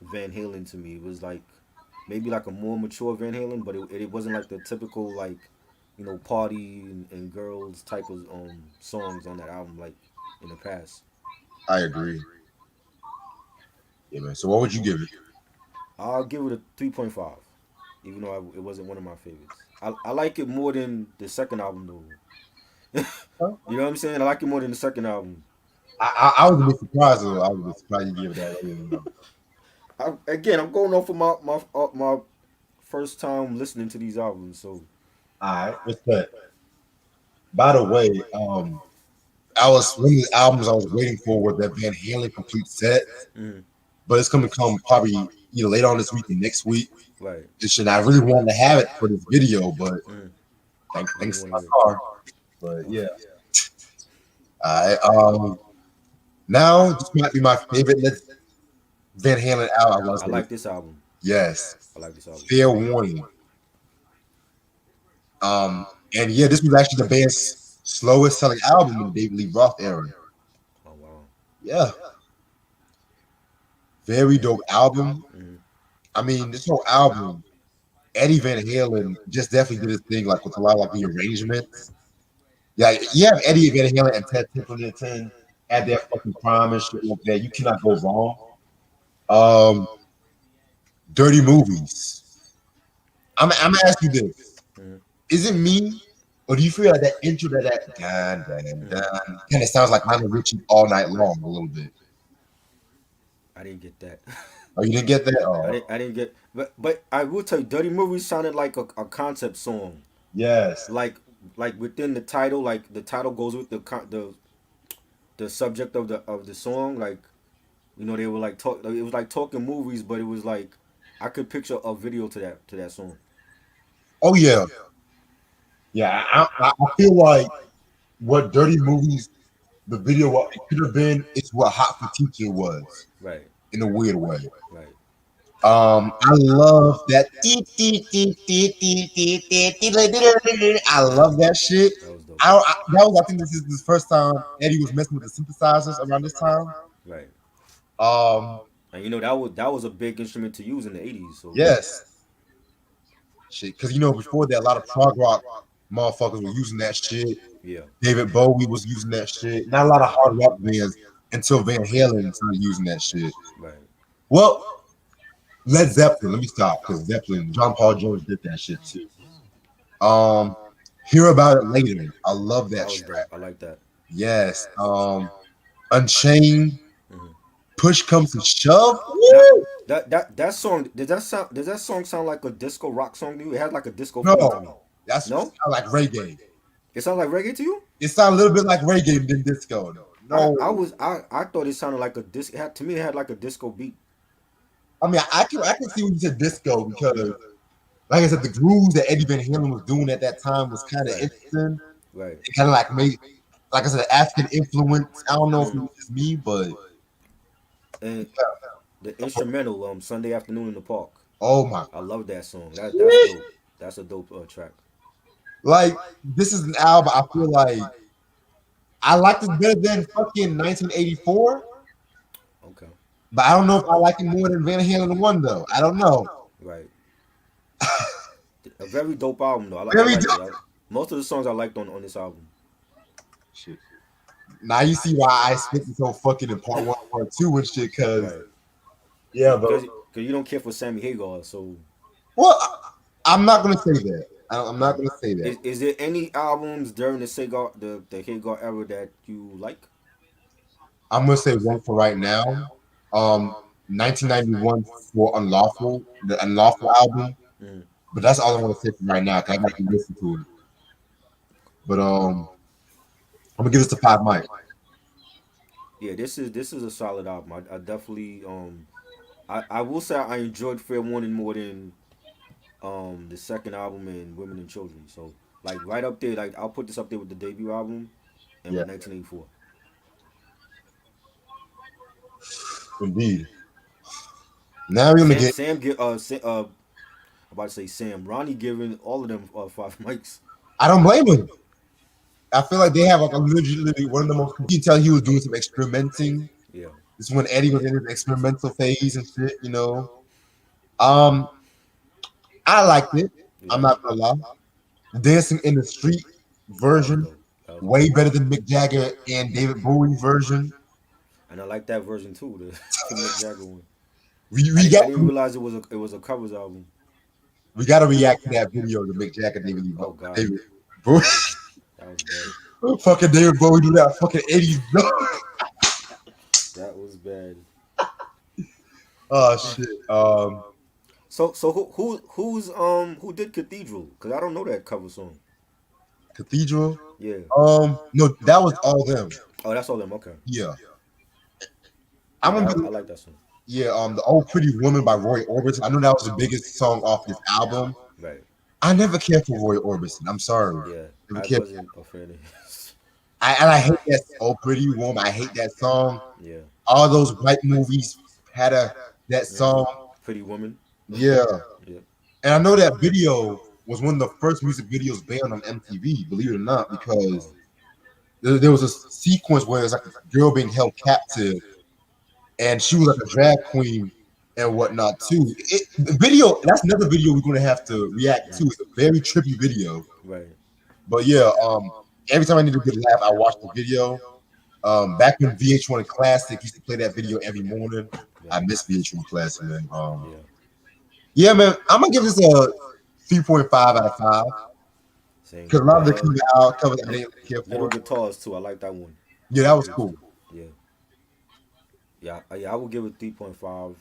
Van Halen to me. It was like maybe like a more mature Van Halen, but it wasn't like the typical like party and girls type of songs on that album like in the past. I agree. Yeah, man. So what would you give it? I'll give it a 3.5, even though it wasn't one of my favorites. I like it more than the second album though. You know what I'm saying? I like it more than the second album. I was a bit surprised though. I was a bit surprised you gave it that low. Again, I'm going off of my first time listening to these albums, so All right, respect. By the way, I was one of the albums I was waiting for was that Van Halen complete set, mm, but it's gonna come probably either later on this week or next week. right. And I really wanted to have it for this video, but Mm, you didn't thanks to want my to hear car. But it. yeah, I now this might be my favorite Van Halen album. I was I gonna like this album. yes, I like this album. fair warning. Um, and yeah, this was actually the band's slowest selling album in the David Lee Roth era. Oh wow. Yeah, very dope album. Mm, I mean, this whole album, Eddie Van Halen just definitely did his thing, like with a lot of like the arrangements. Yeah, you have Eddie Van Halen and Ted Templeton at their fucking prime and shit like that. You cannot go wrong. Um, Dirty Movies. I'm gonna ask you this: mm, is it me, or do you feel like that intro to that dun, dun, mm. dun, kind of sounds like Lionel Richie all night long a little bit? I didn't get that. Oh, you didn't get that? I Oh, didn't. I didn't get. But I will tell you, "Dirty Movie" sounded like a concept song. yes. Like within the title, like the title goes with the subject of the song. Like they were like talk. It was like talking movies, but it was like I could picture a video to that song. Oh yeah, yeah. I feel like what Dirty Movies, the video, what it could have been, is what Hot for Teacher was Right. in a weird way. Right. I love that. I love that shit. That was dope. I think this is the first time Eddie was messing with the synthesizers around this time. Right. Um, And that was a big instrument to use in the '80s. So yes, shit, because before that, a lot of prog rock motherfuckers were using that shit. Yeah. David Bowie was using that shit. Not a lot of hard rock bands until Van Halen started using that shit. Right. Well, Led Zeppelin. Let me stop because Zeppelin, John Paul Jones did that shit too. Um, Hear About It Later. I love that That was track. dope. I like that. Yes. Unchained. Hmm. Push Comes to Shove. Now Woo! that song does that song sound like a disco rock song to you? It had like a disco feel to No, me. that's No, sound like reggae. it sounds like reggae to you. It sounds a little bit like reggae than disco. No, I thought it sounded like a disc. To me, it had like a disco beat. I mean I can see when you said disco because, like I said, the grooves that Eddie Van Halen was doing at that time was kind of Right. interesting. Right. It kind of like made, like I said, African influence. I don't know if it Mm. was just me, but And the instrumental Sunday afternoon in the park. oh my, I love that song. That's dope. That's a dope track. like this is an album. I feel like I like this better than fucking 1984, Okay. but I don't know if I like it more than Van Halen one though. I don't know. Right. A very dope album though. I Very liked dope. it. Most of the songs I liked on this album. Shit. Now you see why I split this whole fucking in part one, part two and shit. Cause Right. yeah, but Because you don't care for Sammy Hagar, so well, I'm not gonna say that. I'm not gonna say that. is there any albums during the the Hagar era that you like? I'm gonna say one for right now. Um, 1991 for Unlawful, the Unlawful album. Mm. But that's all I want to say for right now because I got to listen to it. But I'm gonna give this to Five Mike. Yeah, this is a solid album. I definitely I will say I enjoyed Fair Warning more than the second album and Women and Children. So like right up there, like I'll put this up there with the debut album and Yeah, with 1984. indeed. Now we're gonna Sam get. Sam get I'm about to say Sam Ronnie giving all of them five mics. I don't blame him. I feel like they have like a literally one of the most. You can tell he was doing some experimenting. Yeah. This is when Eddie was in his experimental phase and shit. You know. Um, I liked it. I'm Yeah. not gonna lie. The Dancing in the Street That was version dope. That was way dope. better than Mick Jagger and David Bowie version. And I like that version too, the Mick Jagger one. We got I didn't realize it was a covers album. we got to react to that video to Mick Jagger Oh God, David Bowie. that was that was bad. Fucking David Bowie do that fucking 80s. That was bad. Oh shit. So who did Cathedral? Cause I don't know that cover song. Cathedral. Yeah. No, that was all them. Oh, that's all them. Okay. Yeah. I'm Yeah, gonna be I like that song. yeah. The Old Pretty Woman by Roy Orbison. I know that was the biggest song off this album. Right. I never cared for Roy Orbison. I'm sorry. Yeah. Never I cared. wasn't a fan of his. I hate that Old Pretty Woman. I hate that song. Yeah. All those white movies had that Hmm. song. Pretty Woman. Yeah. Yeah. And I know that video was one of the first music videos banned on MTV, believe it or not, because Oh. there was a sequence where it's like a girl being held captive and she was like a drag queen and whatnot too. The video, that's another video we're gonna have to react to. It's a very trippy video. Right. But yeah, every time I need a good laugh, I watch the video. Back when VH1 Classic used to play that video every morning. I Right. miss VH1 Classic, man. Yeah. Yeah, man, I'm gonna give this a 3.5 out of 5. Same. Because a lot of the covers I didn't care Little for. guitars too. I like that one. Yeah, that was cool. Yeah. Yeah. Yeah. I would give it 3.5.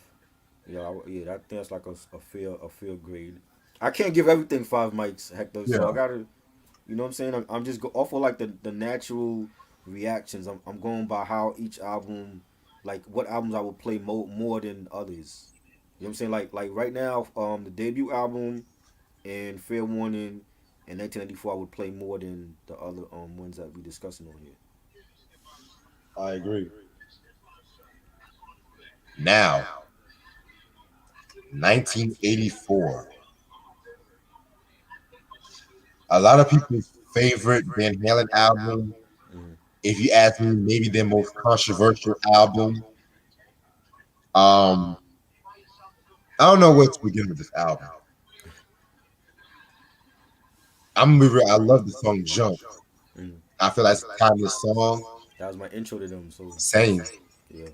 Yeah. Yeah. I think that's like a fair grade. I can't give everything five mics, Hector. So Yeah, I gotta, you know what I'm saying? I'm just off of like the natural reactions. I'm going by how each album, like what albums I would play more than others. You know what I'm saying? Like right now, the debut album and Fair Warning and 1994 I would play more than the other ones that we discussing on here. I agree. Now, 1984. A lot of people's favorite Van Halen album. Mm-hmm. If you ask me, maybe their most controversial album. Um, I don't know where to begin with this album. I'm gonna be real. I love the song "Jump." I feel that's a timeless song. That was my intro to them. So Same. yeah,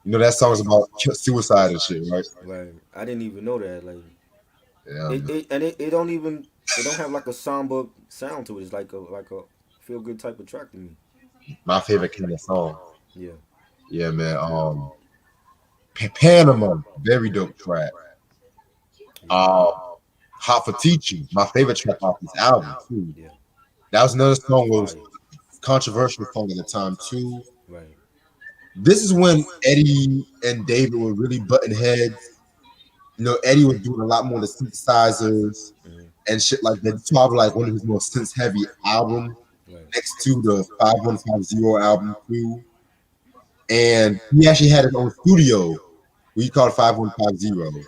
You know that song is about suicide and shit, right? right. I didn't even know that. Like Yeah, man. it don't even it don't have like a somber sound to it. It's like a feel good type of track to me. My favorite kind of song. Yeah. Yeah, man. Panama, very dope track. Yeah. Um, Hot for Teaching, my favorite track off this album too. Yeah. That was another song that was Fire. controversial song at the time too. Right. This is when Eddie and David were really butting heads. You know, Eddie was doing a lot more of the synthesizers Hmm. and shit like that. It's probably like one of his more synth heavy albums Right. next to the 5150 album too. And he actually had his own studio. We called it 5150.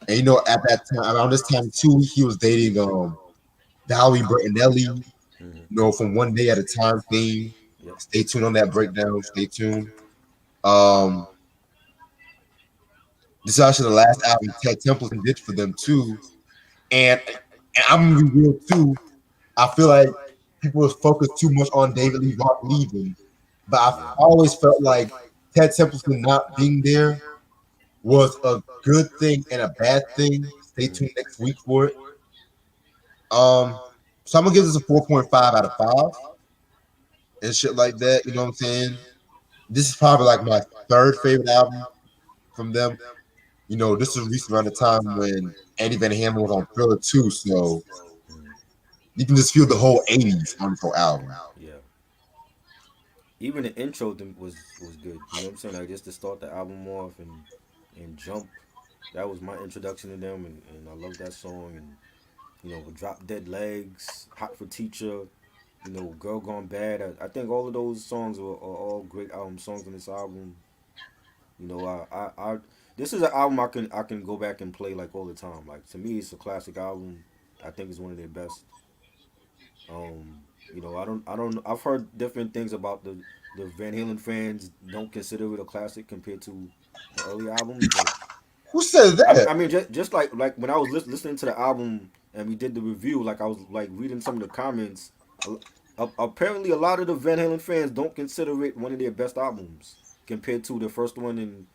And you know, at that time, around this time too, he was dating Valerie Bertinelli, you Hmm. know, from One Day at a Time theme. Yep. Stay tuned on that breakdown. Stay tuned. Um, this is actually the last album Ted Templeton did for them too. And I'm gonna be real too. I feel like people was focused too much on David Lee Roth leaving, but I've Yeah. always felt like Ted Templeton not being there was a good thing and a bad thing. Stay Hmm. tuned next week for it. Um, so I'm gonna give this a 4.5 out of 5 and shit like that. You know what I'm saying? This is probably like my third favorite album from them. You know, this was released around the time when Eddie Van Halen was on Thriller 2, so Hmm. you can just feel the whole 80s on this whole album. Yeah. Even the intro was good. You know what I'm saying? Like just to start the album off and jump. That was my introduction to them, and I love that song. And Drop Dead Legs, Hot for Teacher, Girl Gone Bad. I think all of those songs are all great album songs on this album. You know, I this is an album I can go back and play like all the time. Like to me, it's a classic album. I think it's one of their best. I don't. I've heard different things about the Van Halen fans don't consider it a classic compared to the early albums, but Who said that? I mean, just like when I was listening to the album and we did the review, like I was like reading some of the comments. Apparently, a lot of the Van Halen fans don't consider it one of their best albums compared to the first one and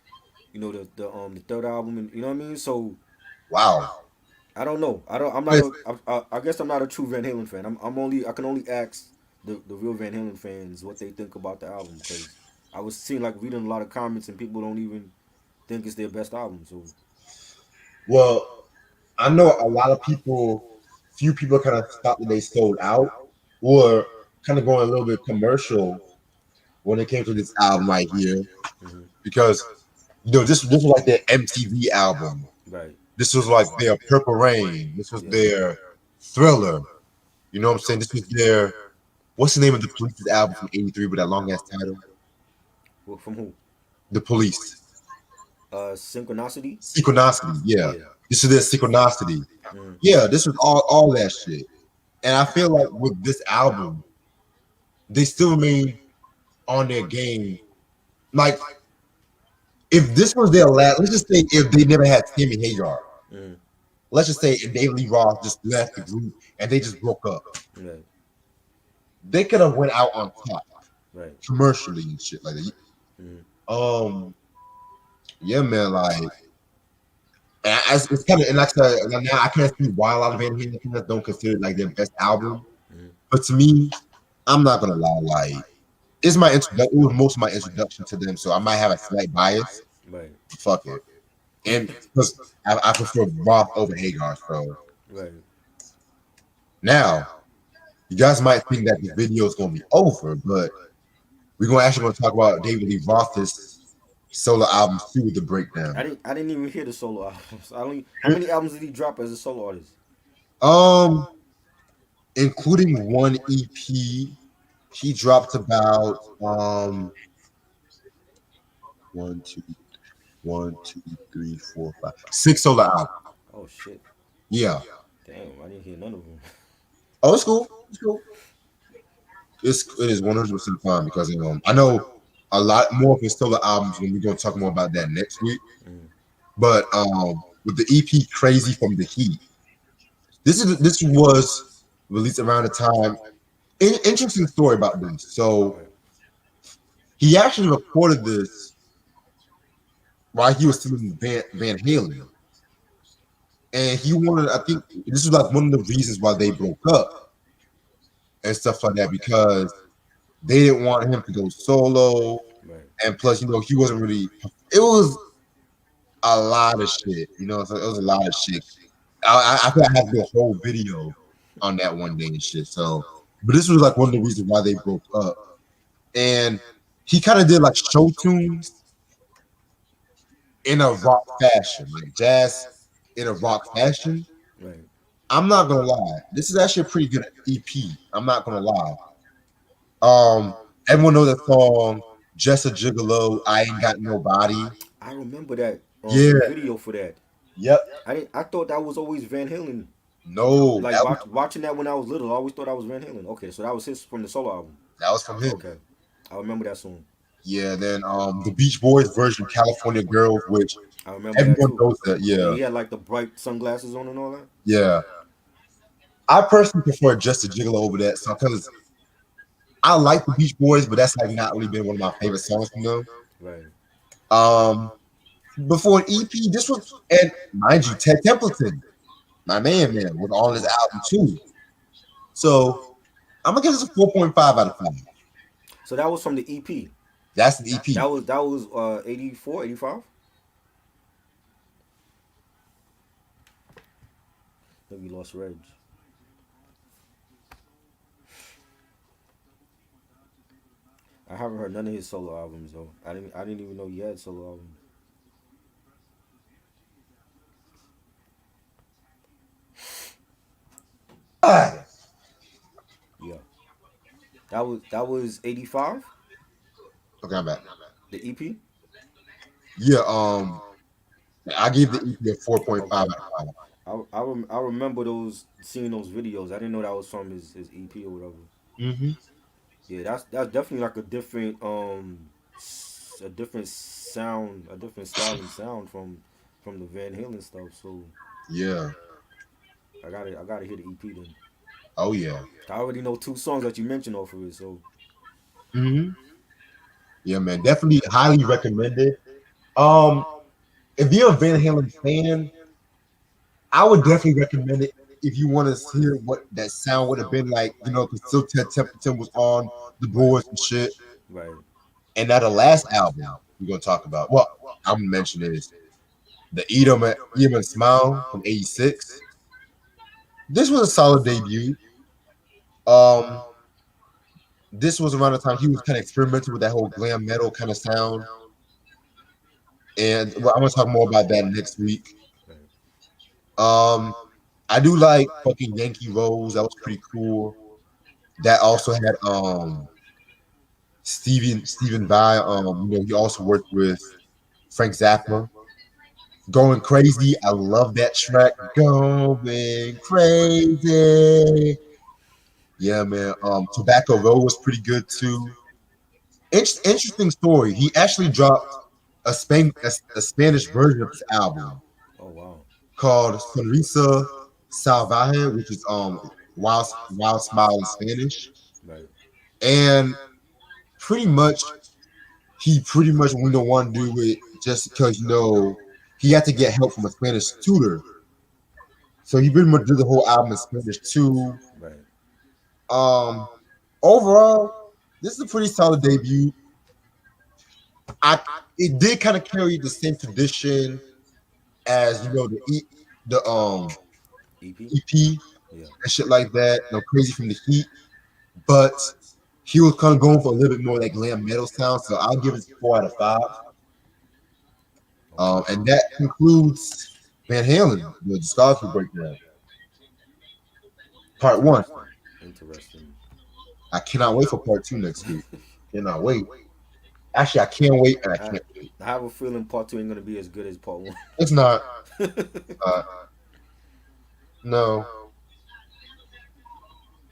the third album, and you know what I mean. So Wow. I don't know. I don't. I'm not Wait, a. I guess I'm not a true Van Halen fan. I'm only. I can only ask the real Van Halen fans what they think about the album because I was seeing like reading a lot of comments and people don't even think it's their best album. So well, I know a lot of people, few people kind of thought that they sold out or kind of going a little bit commercial when it came to this album right here hmm because, you know, this was like their MTV album. right, This was like their Purple Rain. This was yep. their Thriller. You know what I'm saying? This was their, what's the name of the Police's album from '83 with that long ass title? Well, from who? The Police. Synchronicity. Synchronicity. Yeah. Yeah. This is their Synchronicity. Mm, Yeah, this was all that shit. And I feel like with this album, they still remain on their game. Like, if this was their last, let's just say if they never had Sammy Hagar, mm, let's just say if David Lee Roth just left the group and they just broke up, right, they could have went out on top right. commercially and shit like that. Mm, Yeah, man, like, it's kind of, and like I said, like, now I can't see why a lot of Van Halen fans don't consider it like their best album. mm, But to me, I'm not gonna lie, like, it's my introduction. It was most of my introduction to them, so I might have a slight bias. right, Fuck it, and because I prefer Roth over Hagar. So right. now you guys might think that the video is gonna be over, but we're gonna actually gonna talk about David Lee Roth's solo albums too with the breakdown. I didn't even hear the solo albums. I only how many albums did he drop as a solo artist? Um, including one EP, he dropped about one, two, one, two, three, four, five, six solo albums. Oh shit! Yeah. Damn, I didn't hear none of them. Oh, it's cool. It's cool. It is 100% fine because I know a lot more of his solo albums when we're gonna talk more about that next week. Mm, But with the EP "Crazy from the Heat," this was released around the time Interesting story about this. So Right. he actually recorded this while he was still in Van Halen, and he wanted. I think this was like one of the reasons why they broke up and stuff like that because they didn't want him to go solo, Right. and plus, he wasn't really. It was a lot of shit, So it was a lot of shit. I think I have to do a whole video on that one day and shit. So, but this was like one of the reasons why they broke up, and he kind of did like show tunes in a rock fashion, like jazz in a rock fashion. Right. I'm not gonna lie, this is actually a pretty good EP. I'm not gonna lie. Um, Everyone knows that song, "Just a Gigolo." I ain't got nobody. I remember that Yeah. the video for that. Yep. I thought that was always Van Halen. No, Like that was watching that when I was little, I always thought I was Van Halen. Okay, so that was his from the solo album. from him. Okay, I remember that song. Yeah. Then the Beach Boys version, "California Girls," which I remember that everyone too. knows that. Yeah, Yeah. he had like the bright sunglasses on and all that. Yeah. I personally prefer "Just a Gigolo" over that song because I like the Beach Boys, but that's like not really been one of my favorite songs from them. Right. Um, Before an EP, this was, and mind you, Ted Templeton, my man, was on this album too. So I'm gonna give this a 4.5 out of 5. So that was from the EP. That's the EP. That was 84, 85. I think we lost Reg. I haven't heard none of his solo albums though. I didn't even know he had solo albums. God. Yeah. That was 85. Okay, I'm back. The EP. Yeah, I gave the EP a 4.5 Okay. out of 5. I remember those seeing those videos. I didn't know that was from his EP or whatever. Mm-hmm. Yeah, that's definitely like a different sound, a different style and sound from the Van Halen stuff. So Yeah. I gotta hear the EP then. Oh yeah. I already know two songs that you mentioned off of it. So Mm-hmm. Yeah, man. Definitely highly recommended. Um, if you're a Van Halen fan, I would definitely recommend it if you want to hear what that sound would have been like, because still Ted Templeton was on the right, boards and shit. right, And now the last album we're gonna talk about, well, I'm gonna mention is the Edom and Smile from '86. This was a solid debut. Um, this was around the time he was kind of experimenting with that whole glam metal kind of sound. And well, I'm gonna talk more about that next week. right. Um, I do like fucking Yankee Rose. That was pretty cool. That also had Stephen Vai. He also worked with Frank Zappa. Going Crazy. I love that track. Going Crazy. Yeah, man. Tobacco Road was pretty good too. Interesting story. He actually dropped a Spanish version of this album Oh wow, called Sonrisa Salvaje, which is Wild Smile in Spanish. right. And pretty much he pretty much wouldn't want to do it just because he had to get help from a Spanish tutor. So he pretty much did the whole album in Spanish too. Right. Um, Overall, this is a pretty solid debut. I It did kind of carry the same tradition as the EP. EP Yeah. and shit like that. Crazy from the Heat, but he was kind of going for a little bit more like glam metal sound. So I'll give it a 4 out of 5. Okay. And that concludes Van Halen, the discography breakdown, part one. Interesting. Interesting. I cannot wait for part two next week. Cannot wait. Actually, I can't wait, and I I can't wait. I have a feeling part two ain't gonna be as good as part one. It's not. Uh, no.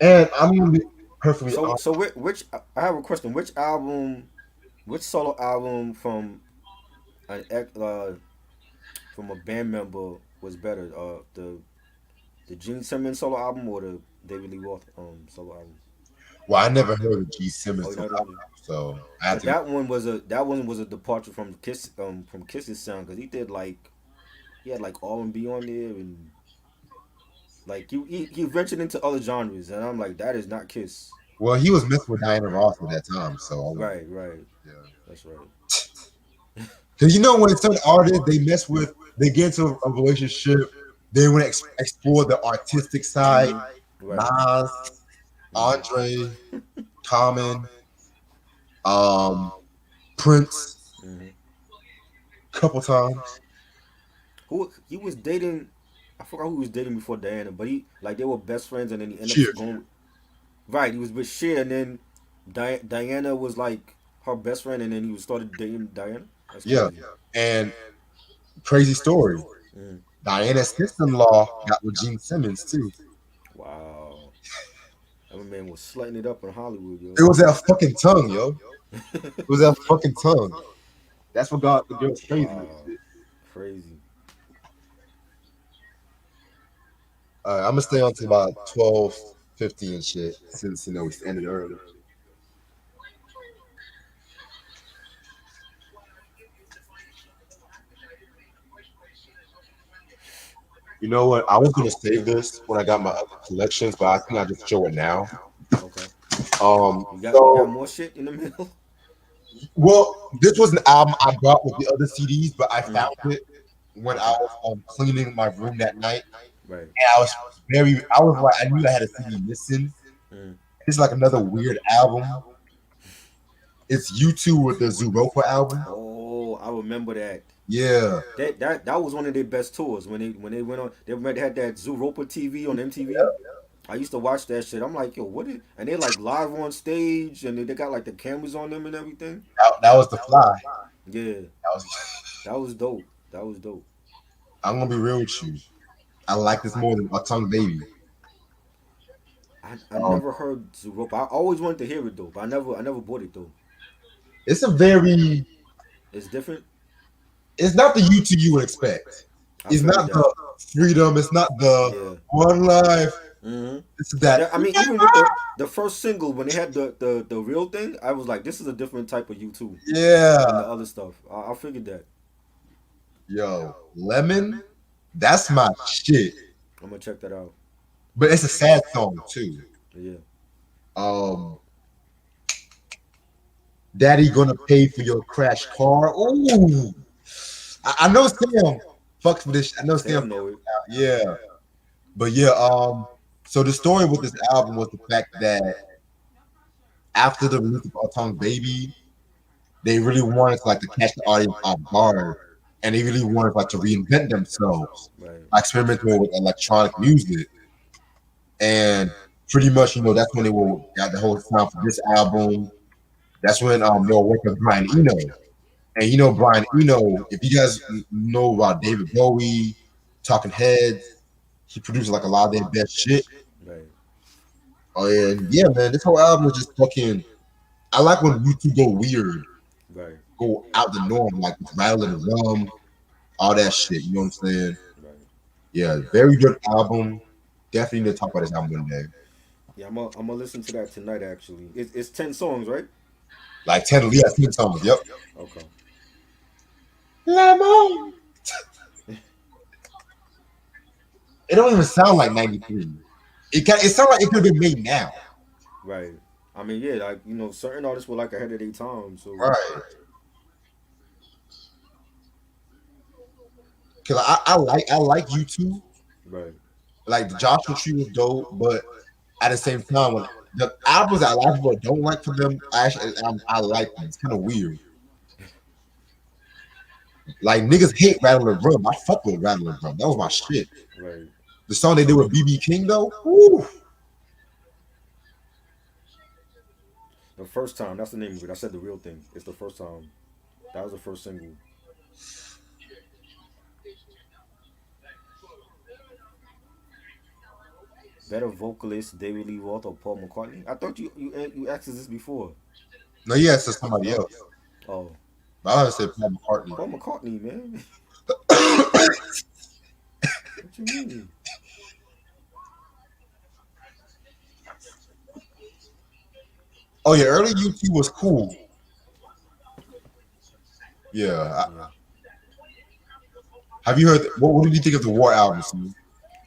And I'm gonna be perfectly so honest. so which I have a question. Which solo album from a band member was better? The Gene Simmons solo album or the David Lee Roth solo album? Well, I never heard of G Oh, Simmons you till know now, that? so I have But to go. that one was a departure from Kiss's sound because he did like he had like R&B on there and like he ventured into other genres and I'm like that is not Kiss. Well, he was messing with Diana Ross at that time, so I won't. Right, right. Yeah. That's right. Because you know when certain artists they mess with, they get into a relationship, they want to explore the artistic side. Mm-hmm. Right. Nas, Mm-hmm. Andre, Common, um, Prince, Mm-hmm. couple times. Who he was dating? I forgot who he was dating before Diana, but he like they were best friends, and then he ended up Cheers. going right. He was with Cher, and then Diana was like her best friend, and then he was started dating Diana. That's Yeah. crazy. And crazy story. Mm. Diana's sister-in-law got with Gene Simmons too. Wow, that man was slutting it up in Hollywood, It yo. was that fucking tongue, yo. It was that fucking tongue. That's what got the girls crazy with Wow, shit. crazy. I'm gonna stay on to about 12:50 and shit since we ended early. You know what? I was gonna save this when I got my other collections, but I think I just show it now. Okay, you got So more shit in the middle. well, this was an album I bought with the other CDs, but I Mm. found it when I Okay, was cleaning my room that night. right. And I was like, I knew I had a CD missing. Mm. It's like another weird album. It's U2 with the Zuropa album. Oh, I remember that. Yeah. That was one of their best tours when they went on. They had that Zooropa TV on MTV. I used to watch that shit. I'm like, yo, what is? And they like live on stage, and they got like the cameras on them and everything. That was the fly. Yeah, That was, that was dope. That was dope. I'm gonna be real with you. I like this more than A Tongue Baby. I Um, never heard Zooropa. I always wanted to hear it though, but I never bought it though. it's a very It's different. it's not the U2 you would expect. I It's figured not that. the freedom. It's not the Yeah. one life. Hmm. It's that. Yeah. I mean, even with the first single when they had the real thing, I was like, this is a different type of U2 than Yeah. the other stuff. I figured that. Yo, Lemon. That's my shit. I'm gonna check that out. But it's a sad song too. Yeah. Um, Daddy gonna pay for your crash car. Ooh, I know Sam fucks with this. I know Sam. Sam know it. Yeah, but yeah. So the story with this album was the fact that after the release of Tongue Baby, they really wanted to like to catch the audience off guard, and they really wanted like to reinvent themselves, Right. like experimenting with electronic music, and pretty much that's when they got the whole sound for this album. That's when they were working with Brian Eno, and Brian Eno. If you guys know about David Bowie, Talking Heads, he produced like a lot of their best shit. Right. And yeah, man, this whole album is just fucking. I like when you two go weird, Right. go out the norm, like rattling the rum, all that shit. You know what I'm saying? Right. Yeah, very good album. Definitely need to talk about this album one day. Yeah, I'm gonna listen to that tonight. Actually, it's 10 songs, right? Like 10 songs. Yep. Okay. Lemon. It don't even sound like '93. It sounds like it could have been made now. Right. I mean, yeah, like certain artists were like ahead of their time. So Right. Cause I like you two. right. Like the Joshua Tree was dope, but at the same time, when the albums I like but don't like for them, I like them. It's kind of weird. Like niggas hate Rattle the Rum. I fuck with Rattle the Rum. That was my shit. Right. The song they did with BB King though, woo. The first time. That's the name of it. I said the real thing. It's the first time. That was the first single. Better vocalist, David Lee Roth or Paul McCartney? I thought you asked us this before. No, yeah, it's just somebody No. else. Oh, But I would say Paul McCartney. Paul McCartney, man. What you mean? Oh yeah, early YouTube was cool. Yeah. Yeah, Have you heard? What did you think of the War albums?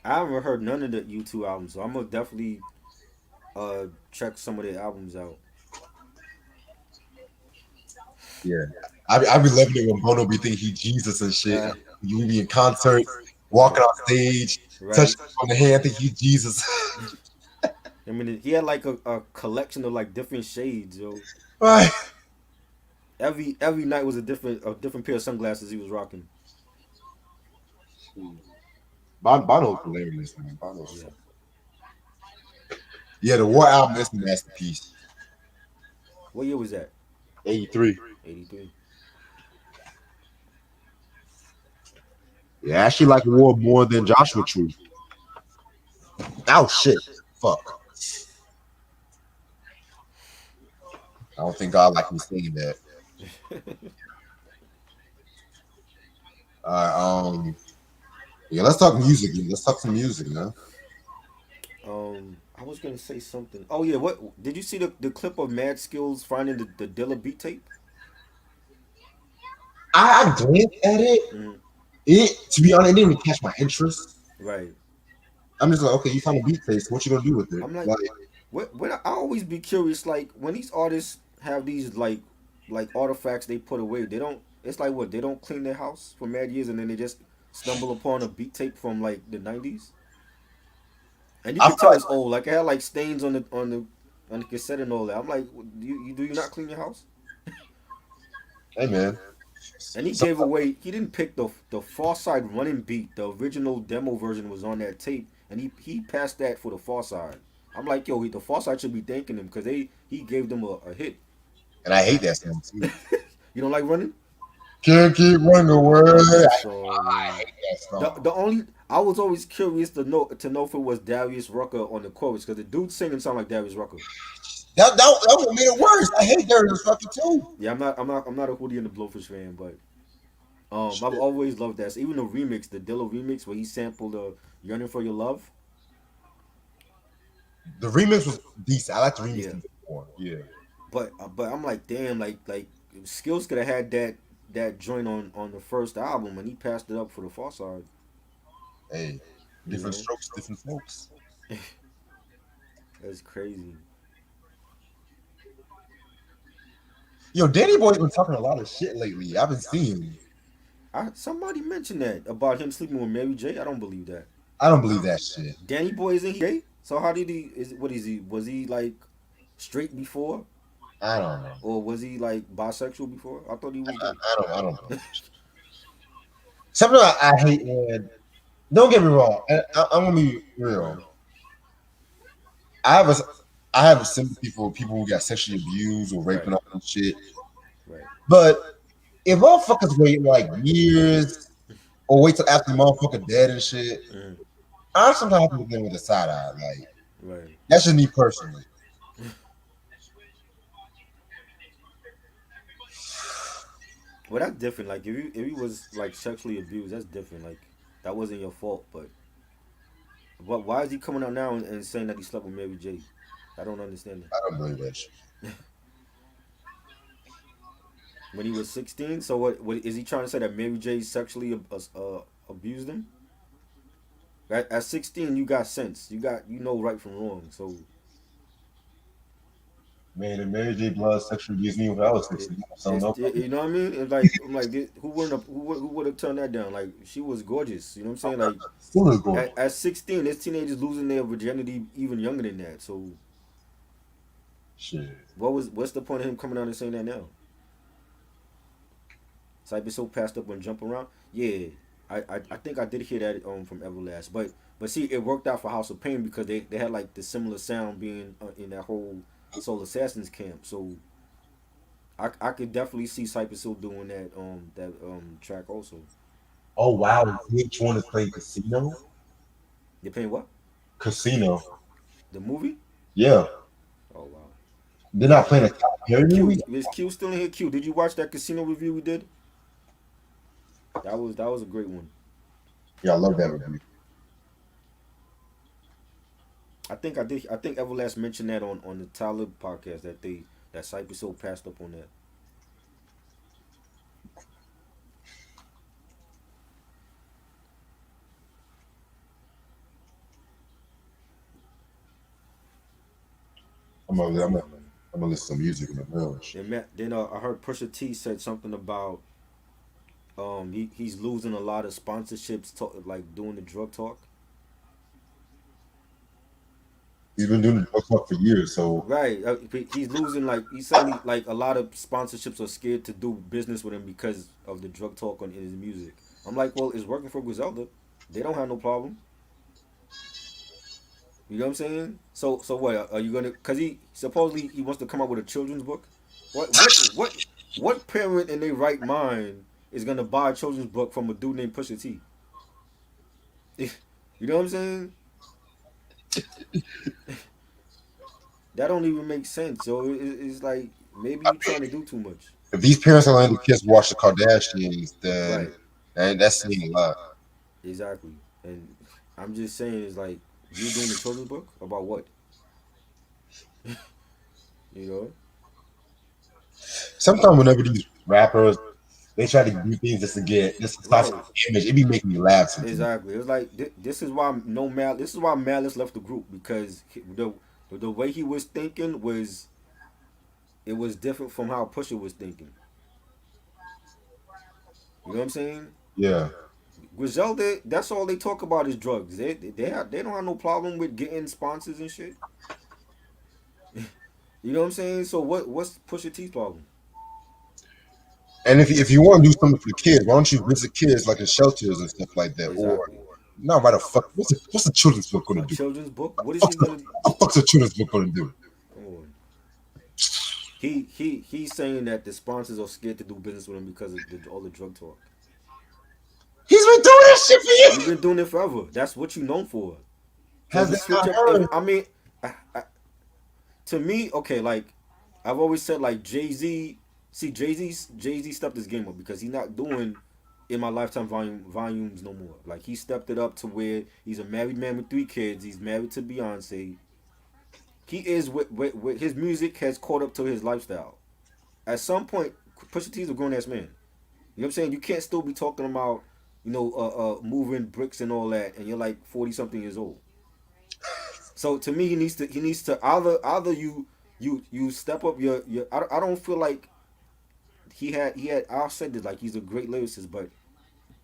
I haven't heard none of the U2 albums, so I'm gonna definitely check some of their albums out. Yeah, I be loving it when Bono be thinking he Jesus and shit. Uh, You be in concerts, right, walking on stage, right. touching on the hand, think he Jesus. I mean, he had like a collection of like different shades, yo. Right. Every night was a different pair of sunglasses he was rocking. Bono's hilarious, man. Bono's Yeah. so. Yeah, the War album is a masterpiece. What year was that? 83. 83. Yeah, I actually like War more than Joshua Tree. Oh shit. Fuck. I don't think God like me saying that. Yeah, let's talk music. Let's talk some music, man. I was gonna say something. Oh yeah, what did you see the clip of Mad Skills finding the Dilla beat tape? I glanced at it. Mm, To be honest, it didn't even catch my interest. right. I'm just like, okay, you found a beat taste. What you gonna do with it? I'm like, Like, what I always be curious, like when these artists have these like artifacts they put away, they don't. It's like what they don't clean their house for mad years, and then they just stumble upon a beat tape from like the '90s, and you I can feel tell like, it's old. Like it had like stains on the cassette and all that. I'm like, do you not clean your house? hey man, And he so, gave away. He didn't pick the Far Side running beat. The original demo version was on that tape, and he passed that for the Far Side. I'm like, yo, the Far Side should be thanking him because he gave them a hit. and I hate that song too. You don't like running? Can't keep running away. Love that I song, man. hate that The song. the only I was always curious to know if it was Darius Rucker on the chorus because the dude singing sound like Darius Rucker. That would made it worse. I hate Darius Rucker too. Yeah, I'm not a Hootie and the Blowfish fan, but I've Shit. always loved that. So even the remix, the Dilla remix where he sampled "Yearning for Your Love." The remix was decent. I like the remix Yeah, more. Yeah. but I'm like, damn, like Skills could have had that joint on the first album, and he passed it up for the Far Side. Hey, You different know, strokes, different folks. that's crazy. Yo, Danny Boy's been talking a lot of shit lately. I've been seeing. Somebody mentioned that about him sleeping with Mary J. I don't believe that. I don't believe that shit. Danny Boy isn't he gay? So how did he? What is he? Was he like straight before, I don't know. or was he like bisexual before? I thought he was gay. I don't know. Something I hate, man. Don't get me wrong. I'm gonna be real. Mm, I have a I have a sympathy for people who got sexually abused or raped right, and all that shit. right. But if motherfuckers wait like years or wait till after the motherfucker dead and shit, Mm, I sometimes have to look at them with a side eye. Like right. that's just me personally. Well, that's different. Like if you was like sexually abused, that's different. Like that wasn't your fault. But why is he coming out now and saying that he slept with Mary J? I don't understand I don't believe that shit. that. When he was 16, so what is he trying to say that Mary J sexually abused him? At 16, you got sense. You know right from wrong. So Man, if Mary J. Blood sexually abused me when I was it, 16, so no. you know what I mean? It's I'm like, who would have turned that down? Like she was gorgeous. You know what I'm saying? Like Still is going. at 16, there's teenagers losing their virginity even younger than that. So Shit. what's the point of him coming out and saying that now? Cyber so passed up on jump around. Yeah, I think I did hear that from Everlast, but see, it worked out for House of Pain because they had like the similar sound being in that whole Soul Assassins camp. So I could definitely see Cypress Hill doing that track also. Oh wow, VH1 is playing Casino. They playing what? Casino. The movie? Yeah, Oh wow. they're not playing a Tyler Perry movie. Q is Q still in here? Q, did you watch that casino review we did? That was a great one. Yeah, I love that review. I think Everlast mentioned that on the Talib podcast that Cypress Hill passed up on that. I'm gonna listen to music in the middle. Then I heard Pusha T said something about he's losing a lot of sponsorships like doing the drug talk. He's been doing the drug talk for years, so Right, he's losing like he's saying like a lot of sponsorships are scared to do business with him because of the drug talk on in his music. I'm like, well, it's working for Griselda. They don't have no problem. You know what I'm saying? So what are you gonna? Cause he supposedly he wants to come up with a children's book. What parent in their right mind is gonna buy a children's book from a dude named Pusha T? You know what I'm saying? That don't even make sense. So it's like maybe you trying to do too much. if these parents are letting the kids watch the Kardashians, then Right. that's saying a lot. Exactly. And I'm just saying it's like you doing a children's book about what? You know? Sometimes whenever these rappers they try to do things just to get just to start Right. some image, it be making me laugh sometimes. Exactly. It's like this is why no Mal. This is why Malice left the group because the way he was thinking was it was different from how Pusha was thinking. You know what I'm saying? Yeah. Griselda, that's all they talk about is drugs. They don't have no problem with getting sponsors and shit. You know what I'm saying? So what's Pusha T's problem? And if you want to do something for the kids, why don't you visit kids like in shelters and stuff like that? Or Exactly. no, why the fuck? What's a children's book gonna A do? children's book? What is he gonna? What the fuck's a children's book gonna do? Come on. He's saying that the sponsors are scared to do business with him because of all the drug talk. He's been doing that shit for You've years. been doing it forever. That's what you known for. So Has to that switch not up, if heard? I mean, to me, okay, like I've always said, like Jay Z. See, Jay Z stepped his game up because he's not doing in my lifetime volumes no more. Like he stepped it up to where he's a married man with 3 kids. He's married to Beyonce. He is with his music has caught up to his lifestyle. At some point, Pusha T's a grown ass man. You know what I'm saying? You can't still be talking about, moving bricks and all that, and you're like 40 something years old. So to me, he needs to either you step up your. I don't feel like he had. I said this like he's a great lyricist, but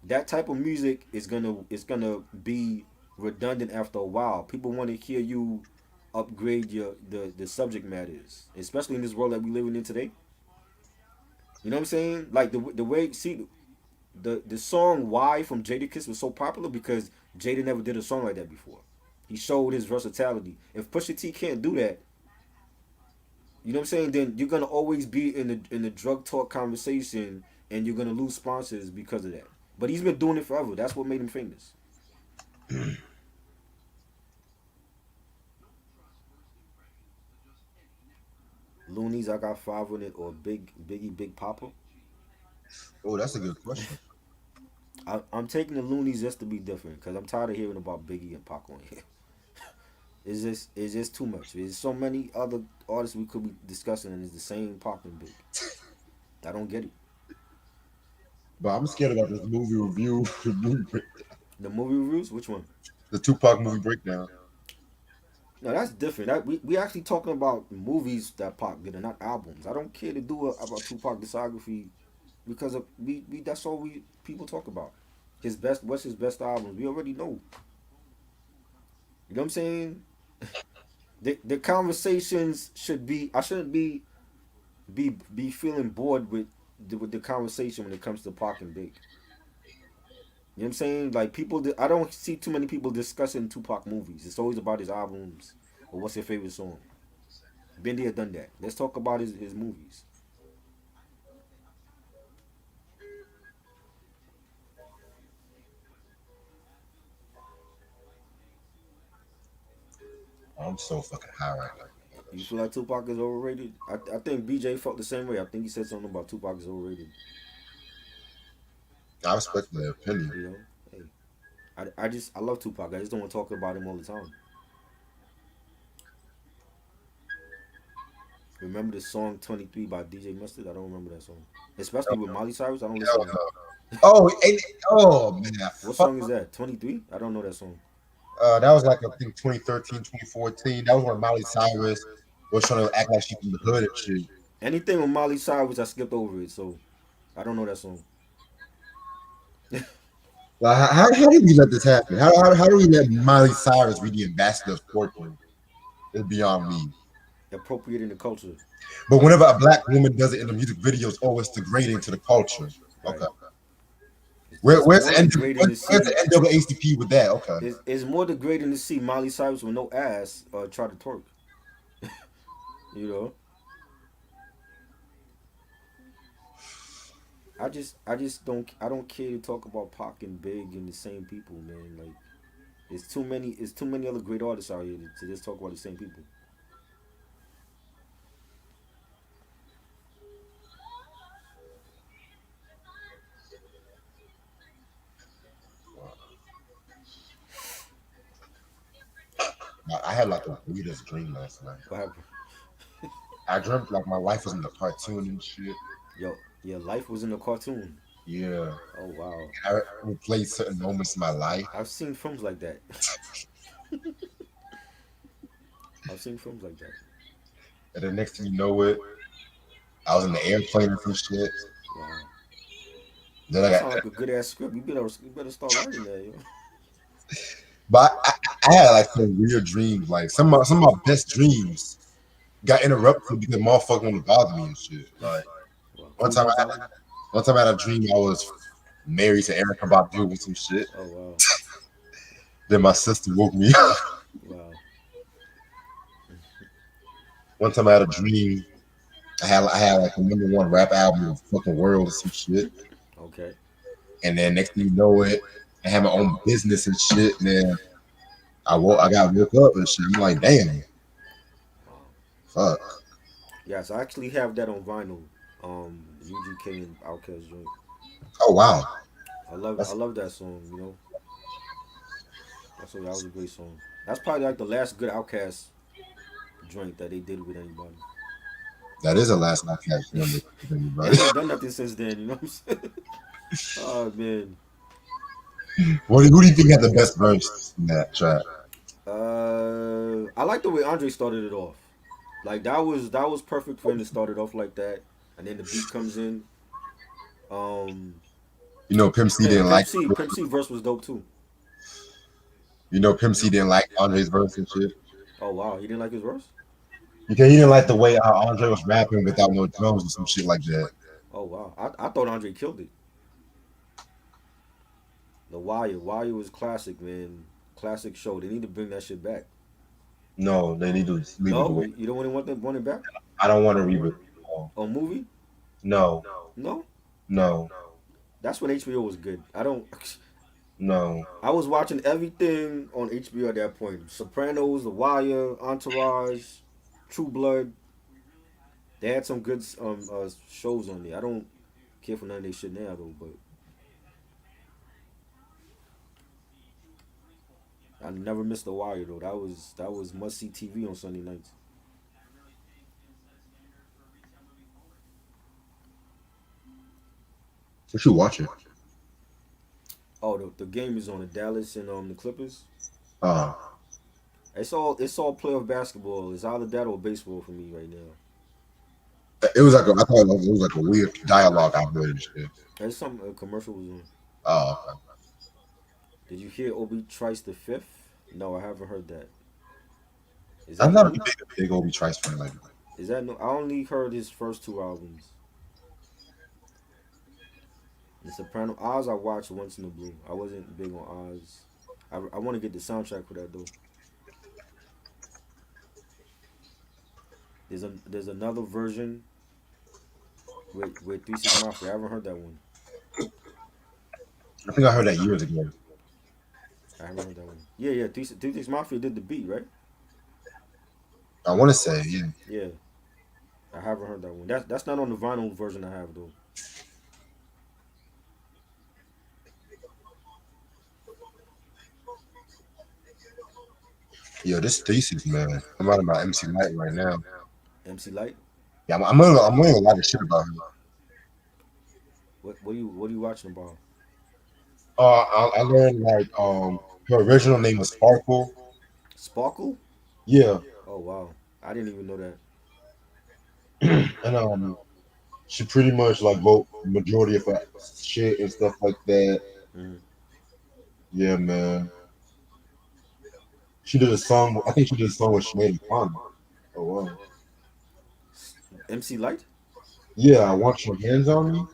that type of music is gonna be redundant after a while. People want to hear you upgrade the subject matters, especially in this world that we living in today. You know what I'm saying? Like the way see the song "Why" from Jadakiss was so popular because Jada never did a song like that before. He showed his versatility. If Pusha T can't do that, you know what I'm saying? Then you're gonna always be in the drug talk conversation, and you're gonna lose sponsors because of that. But he's been doing it forever. That's what made him famous. Loonies, I got five on it, or Big Papa. Oh, that's a good question. I'm taking the Loonies just to be different because I'm tired of hearing about Biggie and Pac on here. It's just too much. There's so many other artists we could be discussing, and it's the same Pac and Big. I don't get it. But I'm scared about this movie review, The movie reviews, which one? the Tupac movie breakdown. No, that's different. We actually talking about movies that Pac did, and not albums. I don't care to do about Tupac discography because we that's all we people talk about. What's his best albums? We already know. You know what I'm saying? The conversations should be. I shouldn't be feeling bored with the conversation when it comes to Pac and Big. You know what I'm saying? Like people, I don't see too many people discussing Tupac movies. It's always about his albums or what's your favorite song. Been there, done that. Let's talk about his movies. I'm so fucking high right You feel like Tupac is overrated? I think BJ felt the same way. I think he said something about Tupac is overrated. now. I respect their opinion. You know, hey, I love Tupac. I just don't want to talk about him all the time. Remember the song 23 by DJ Mustard? I don't remember that song. Especially with Molly Cyrus. I don't listen Hell to. no. Oh, and, oh man, What fuck. song is that? 23? I don't know that song. That was like I think 2013, 2014. That was when Miley Cyrus was trying to act like she from the hood and shit. Anything with Molly Cyrus, I skipped over it, so I don't know that song. Like, how did we let this happen? How do we let Miley Cyrus be the ambassador of fortune? It's beyond me. Appropriating the culture. But whenever a black woman does it in the music videos, oh, it's degrading to the culture. Okay. Right. It's Where's more the degrading to where's see. the NAACP with that? Okay. It's more degrading to see Miley Cyrus with no ass try to twerk. You know. I don't care to talk about Pac and Big and the same people, man. Like it's too many other great artists out here to just talk about the same people. I had like a weirdest dream last night. What happened? I dreamt like my life was in the cartoon and shit. Yo, your life was in a cartoon. Yeah. Oh wow. I replayed certain moments in my life. I've seen films like that. I've seen films like that. And the next thing you know it, I was in the airplane and some shit. Wow. Then I That got sounds like a good ass script. You better start writing that, yo. but I had like some weird dreams. Like some of my best dreams got interrupted because motherfucker wanted to bother me and shit. Like Wow. one Cool time Mom I had Valley? one time I had a dream I was married to Erica Badu with some shit. Oh wow. Then my sister woke me up. Wow. One time I had a dream I had like the #1 rap album in the fucking world or some shit. Okay. And then next thing you know it, I had my own business and shit. And then I got woke up and shit. I'm like, damn, Wow. fuck. Yes, I actually have that on vinyl. UGK and Outkast joint. Oh wow. I That's love that song, you know. That was a great song. That's probably like the last good Outkast joint that they did with anybody. that is the last podcast number with They anybody. ain't done nothing since then, you know what I'm saying? Oh man. Who do you think had the best verse in that track? I like the way Andre started it off. Like that was perfect for him to start it off like that, and then the beat comes in. Um, You know, Pimp C didn't like. Pimp C verse was dope too. You know, Pimp C didn't like Andre's verse and shit. Oh wow, he didn't like his verse. Because he didn't like the way how Andre was rapping without no drums and some shit like that. Oh wow, I thought Andre killed it. The Wire was classic, man. Classic show. They need to bring that shit back. No, they need to leave it No, away. you don't want it back. I don't want to reboot. No, A movie? no, No, no, that's when HBO was good. I don't. no. I was watching everything on HBO at that point. Sopranos, The Wire, Entourage, True Blood. They had some good shows on there. I don't care for none of this shit now though, but I never missed The Wire though. That was must see TV on Sunday nights. What you watching? Oh, the game is on the Dallas and the Clippers. Uh, It's all playoff basketball. It's either that or baseball for me right now. it was like I thought it was like a weird dialogue I heard and shit. There's some commercial was on. Oh, Did you hear Obi Trice the Fifth? No, I haven't heard that. Is I'm that not a new? big Obi Trice fan like that. Is that new? I only heard his first two albums. The Soprano Oz I watched once in the blue. I wasn't big on Oz. I want to get the soundtrack for that though. There's another version with 3 6 Mafia. I haven't heard that one. I think I heard that years ago. I haven't heard that one. Yeah. 3 6 Mafia did the beat, right? I want to say, yeah. Yeah. I haven't heard that one. That's not on the vinyl version I have though. Yo, this thesis, man. I'm out of my MC Light right now. MC Light. Yeah, I'm learning a lot of shit about him. What are you watching about? I learned like her original name was Sparkle. Sparkle? Yeah, Oh wow, I didn't even know that. and she pretty much like wrote majority of her shit and stuff like that. Mm. Yeah, man. She did a song. I think she did a song with Sinead O'Connor. Oh wow. MC Light? Yeah, I want your hands on me.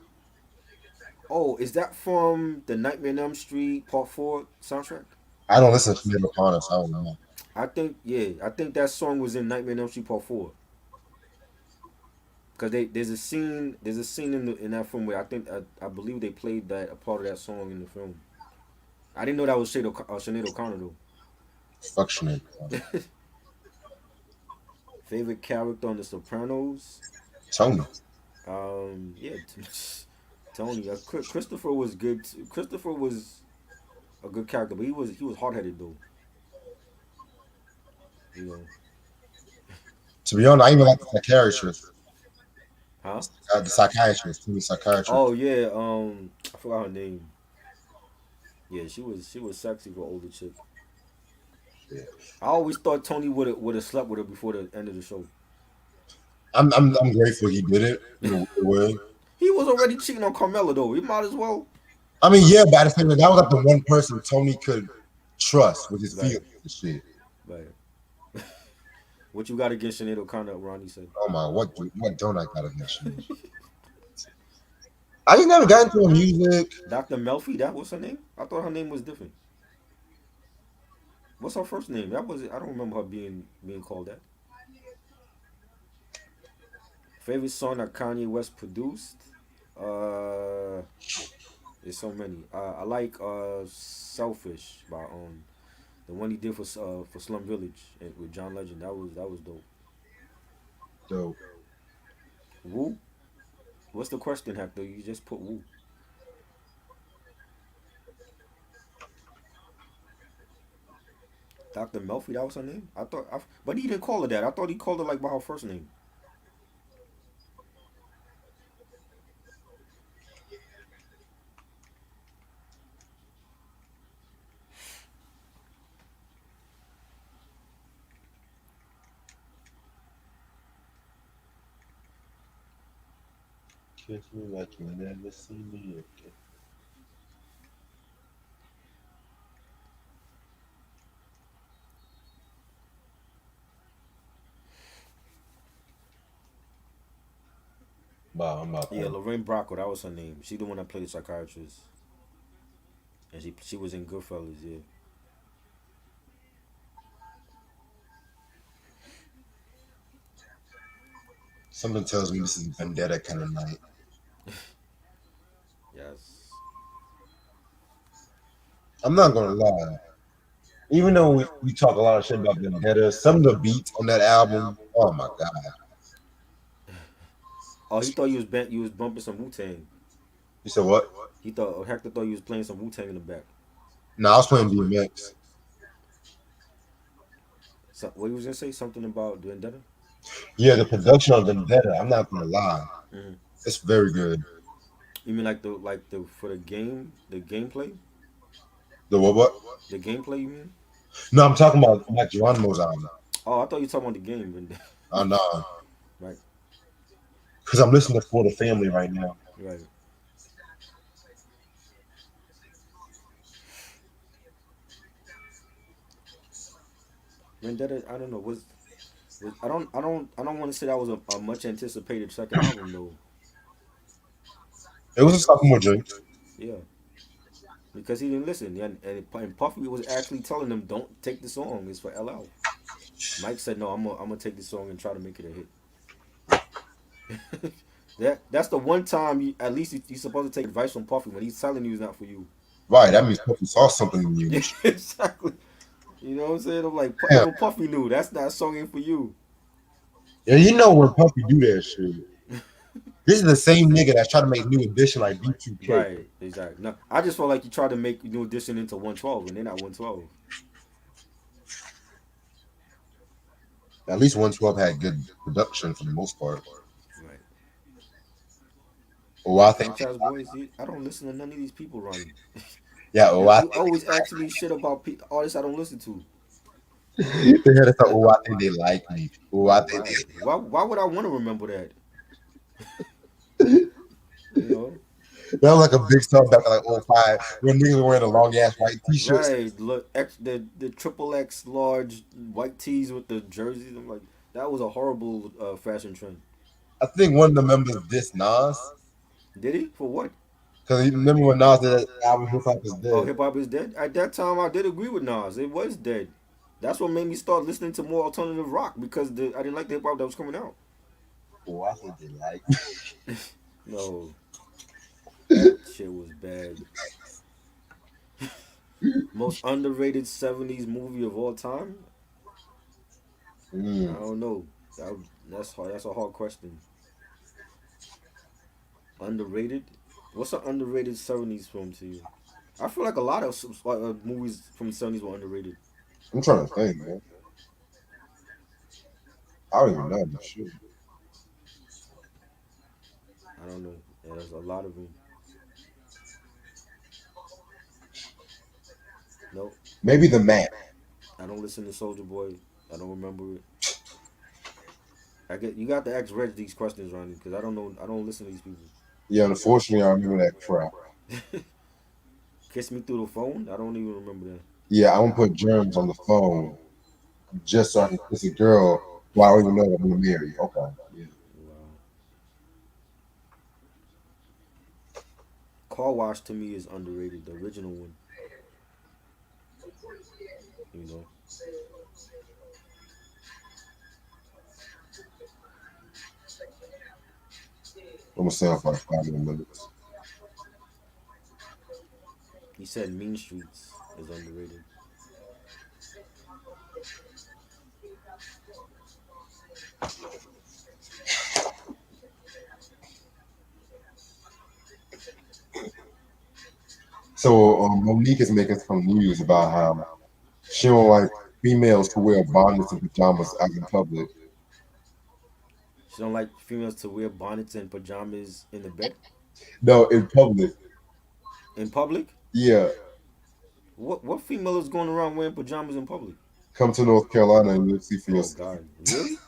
Oh, is that from the Nightmare on Elm Street Part Four soundtrack? I don't listen to Sinead O'Connor, so I don't know. I think yeah, I think that song was in Nightmare on Elm Street Part Four. Cause there's a scene in that film where I believe they played that a part of that song in the film. I didn't know that was Sinead O'Connor though. Fuck Sinead O'Connor. Favorite character on The Sopranos? Tony. Yeah, Tony. Christopher was good. Christopher was a good character, but he was hard headed though. You know, To be honest, I even like the psychiatrist. huh? The psychiatrist, Tony psychiatrist. Oh yeah. I forgot her name. Yeah, she was sexy for older chick. Yeah. I always thought Tony would have slept with her before the end of the show. I'm grateful he did it in a weird way. He was already cheating on Carmella though. He might as well. I mean, yeah, but at the same time, that was like the one person Tony could trust with his Right, feelings and shit. right. What you got against Sinead O'Connor? Ronnie said. Oh my, what don't I got against you? I just never got into her music. Dr. Melfi, that was her name? I thought her name was different. What's her first name? That was I don't remember her being called that. Favorite song that Kanye West produced? Uh, there's so many. I like "Selfish" by the one he did for Slum Village with John Legend. That was dope. So Woo? What's the question, Hector? You just put Woo. Dr. Melfi, that was her name. But he didn't call her that. I thought he called her like by her first name. kiss me like you never seen me again. Wow, I'm about Yeah, that. Lorraine Bracco, that was her name. She the one that played the psychiatrist, and she was in Goodfellas. Yeah. Something tells me this is a vendetta kind of night. Yes. I'm not gonna lie. Even though we talk a lot of shit about vendetta, some of the beats on that album, oh my god. Oh, he thought you was bumping some Wu Tang. You said what? Hector thought you was playing some Wu Tang in the back. No, I was playing DMX. So, what you was gonna say? Something about the Vendetta? Yeah, the production of Vendetta, I'm not gonna lie. Mm-hmm. It's very good. You mean like the for the gameplay, The what? the gameplay? You mean? No, I'm talking about Mike Geronimo's album. Oh, I thought you were talking about the game. Oh no. Right, Because I'm listening to For the Family right now. right. Vendetta. I don't know. I don't want to say that was a much anticipated second album though. It was a sophomore joint. Yeah, because he didn't listen, and Puffy was actually telling him, "Don't take the song. It's for LL." Mike said, "No, I'm gonna take the song and try to make it a hit." That's the one time at least you're supposed to take advice from Puffy when he's telling you it's not for you. Right, that means Puffy saw something in you. Yeah, exactly. You know what I'm saying? I'm like, Yeah, even Puffy knew that's not song ain't for you. yeah, you know when Puffy do that shit. This is the same nigga that's trying to make new edition like B2K. Right, exactly. No, I just felt like you tried to make New Edition into 112, and they're not 112. At least 112 had good production for the most part. Oh, I think Franchise boys. I don't listen to none of these people, Ronnie. yeah. Oh, I You always ask me shit about artists I don't listen to. think they had to say, oh, I think they like me. Oh, I think Right? Why would I want to remember that? You know? that was like a big song back in like '05 when niggas were wearing the long ass white t-shirts. Right? Look, the triple X large white tees with the jerseys. I'm like, that was a horrible fashion trend. I think one of the members dissed Nas Did he? For what? because you remember when Nas did that album Hip Hop Is Oh, Dead. hip hop is dead. At that time, I did agree with Nas. It was dead. That's what made me start listening to more alternative rock because I didn't like the hip hop that was coming out. Oh, I think they like. No, that shit was bad. Most underrated '70s movie of all time? I Mm. don't know. That's hard. That's a hard question. Underrated? What's an underrated '70s film to you? I feel like a lot of movies from the '70s were underrated. I'm trying to think, man. I don't even know. Shit. I don't know. Yeah, there's a lot of them. No, Maybe The Man. I don't listen to Soldier Boy. I don't remember it. I get you got to ask Reg these questions, Ronnie, because I don't know. I don't listen to these people. Yeah, unfortunately, I remember that crap. Kiss Me Through the Phone? I don't even remember that. Yeah, I'm gonna put germs on the phone just so I can kiss a girl who I don't even know that I'm gonna marry. Okay. Yeah. Wow. Car Wash to me is underrated. The original one, you know. I'm gonna sound for like 5 more minutes. He said Mean Streets is underrated. So Monique is making some news about how she don't like females who wear bonnets and pajamas out in public. She don't like females to wear bonnets and pajamas in the bed No, in public. in public. Yeah, What female is going around wearing pajamas in public? come to North Carolina and you'll see for Oh yourself. God, really?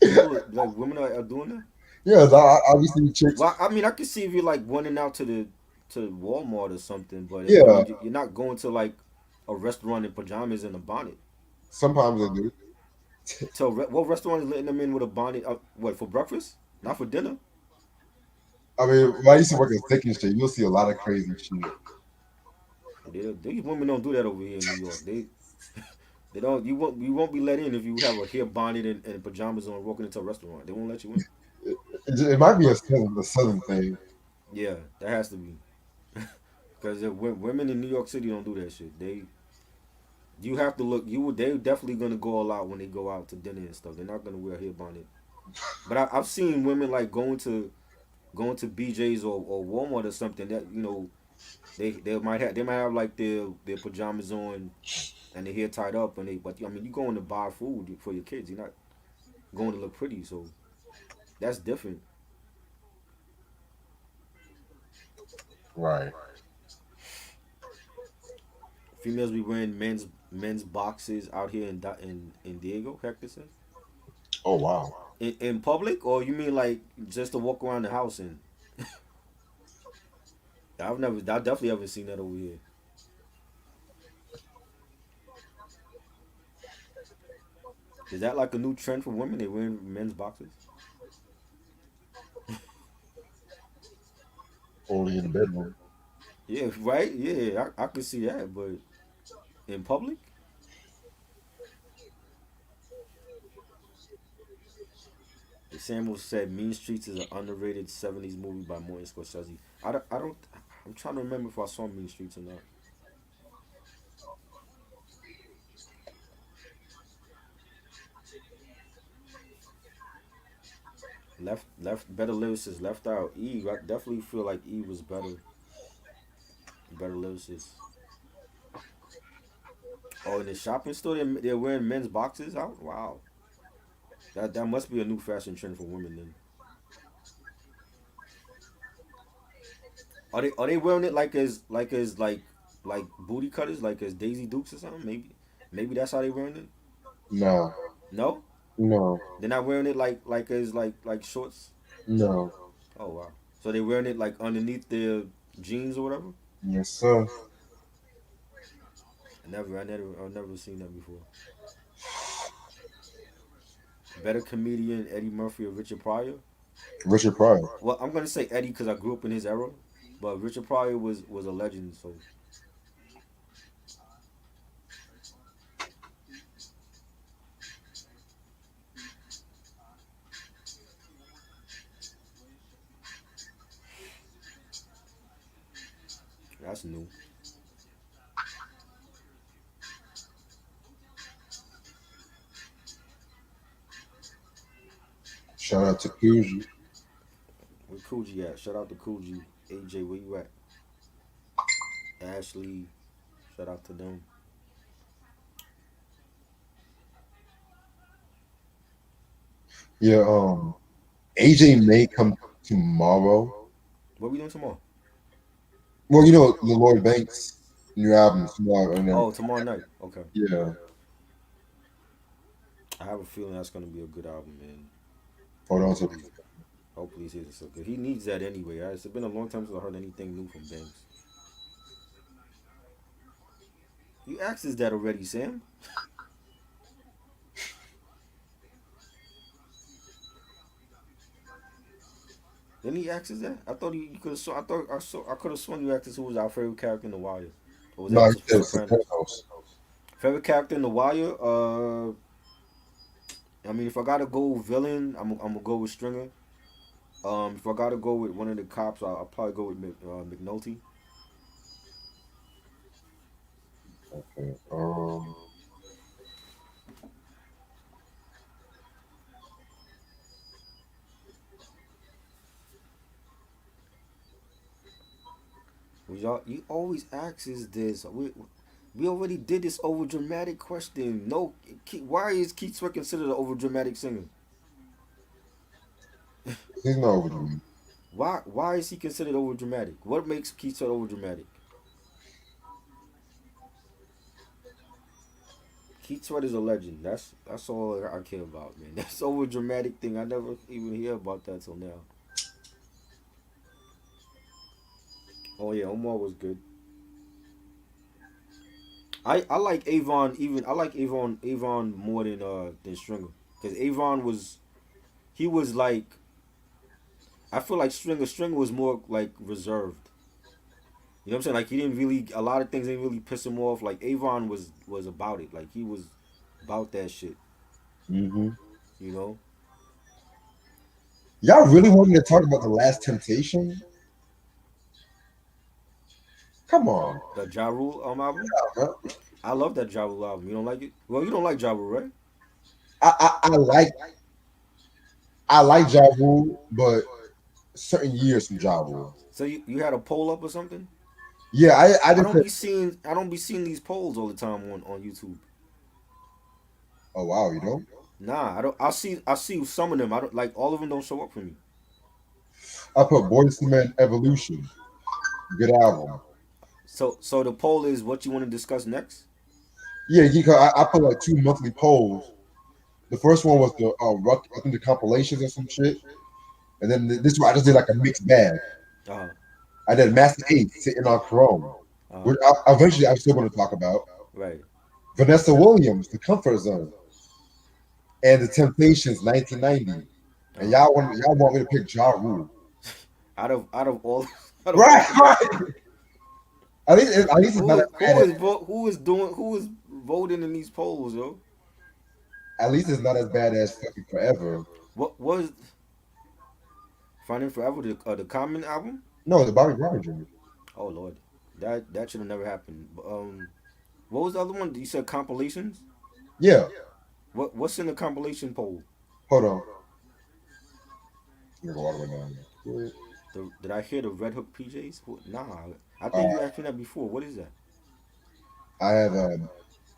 People like women are doing that. Yes, I obviously chicks. Well, I mean, I can see if you're like running out to Walmart or something, but I Yeah, mean, you're not going to like a restaurant in pajamas and a bonnet. sometimes they do. So what restaurant is letting them in with a bonnet? What for breakfast? Not for dinner. I mean, when I used to work at Steak and Shake, you'll see a lot of crazy shit. These women don't do that over here in New York. They don't. You won't be let in if you have a hair bonnet and pajamas on walking into a restaurant. They won't let you in. It might be a southern thing. Yeah, that has to be because women in New York City don't do that shit. You have to look. They're definitely gonna go all out when they go out to dinner and stuff. They're not gonna wear a hair bonnet. But I've seen women like going to BJ's or Walmart or something that they might have like their pajamas on and their hair tied up and but I mean you going to buy food for your kids. You're not going to look pretty, so that's different. Right. Females be wearing men's boxes out here in Diego. Hector says Oh wow. in public, or you mean like just to walk around the house and I definitely haven't seen that over here. Is that like a new trend for women? They wearing men's boxes? Only in the bedroom. Yeah, right. Yeah, I could see that, but in public, Samuel said Mean Streets is an underrated '70s movie by Martin Scorsese. I don't. I'm trying to remember if I saw Mean Streets or not. Better lyricist left out. I definitely feel like E was better lyricist. Oh, in the shopping store, they're wearing men's boxes out. Wow, that must be a new fashion trend for women then. Are they wearing it like booty cutters, like as Daisy Dukes or something? Maybe that's how they wearing it. No, No, no, they're not wearing it like shorts. no. Oh wow. So they wearing it like underneath their jeans or whatever. Yes, sir. I've never seen that before. Better comedian, Eddie Murphy or Richard Pryor? Richard Pryor. Well, I'm gonna say Eddie because I grew up in his era, but Richard Pryor was a legend. So that's new. Shout out to Coogee. Where Coogee at? Shout out to Coogee. AJ, where you at? Ashley, shout out to them. Yeah, AJ may come tomorrow. What we doing tomorrow? Well, you know, the Lloyd Banks new album tomorrow, and then Oh, tomorrow night. Okay. yeah, I have a feeling that's gonna be a good album, man. hold on to. Hopefully, hopefully it's so good. He needs that anyway. It's been a long time since I heard anything new from Banks. You asked us that already, Sam. Didn't he ask us that? I thought you could have. I thought I could have sworn you asked us who was our favorite character in The Wire, or was No, that he said Sopranos? Sopranos. Favorite character in The Wire. I mean, if I gotta go villain, I'm gonna go with Stringer. If I gotta go with one of the cops, I'll probably go with McNulty. Okay. You always ask us this. We already did this over dramatic question. No, why is Keith Sweat considered an over dramatic singer? He's not over me. Why is he considered over dramatic? What makes Keith Sweat over dramatic? Keith Sweat is a legend. That's all I care about, man. That's over dramatic thing. I never even hear about that till now. Oh yeah, Omar was good. I like Avon even I like Avon more than Stringer because Avon was he was like I feel like Stringer was more like reserved. You know what I'm saying? Like he didn't really a lot of things didn't really piss him off. Like Avon was about it. Like he was about that shit. Mm-hmm. You know Y'all really want me to talk about the Last Temptation? Come on, the Ja Rule album. bro. I love that Ja Rule album. You don't like it? Well, you don't like Ja Rule, right? I like Ja Rule, but certain years from Ja Rule. So you had a poll up or something? Yeah, I just said, I don't be seeing these polls all the time on YouTube. oh wow, you know, Nah, I don't. I see some of them. I don't like all of them. Don't show up for me. I put Boyz II Men Evolution, good album. So the poll is what you want to discuss next. Yeah, I put like two monthly polls. The first one was the I think the compilations or some shit, and then this one I just did like a mixed bag. Uh huh. I did Master Eight sitting on Chrome, Uh huh. which eventually I'm still going to talk about. Right. Vanessa Williams, The Comfort Zone, and The Temptations, 1990. Uh And huh. y'all want me to pick Ja Rule, Out of all out of right? all of Right. At least it's not as bad as who is voting in these polls, yo? at least it's not as bad as fucking Forever. What was Finding Forever the Common album? No, the Bobby Brown joint. Oh Lord, that should have never happened. What was the other one? You said compilations. Yeah. What's in the compilation poll? Hold on. I'm gonna go all the way down there. Did I hear the Red Hook PJs? Nah, I Uh, think you asked me that before. What is that? I have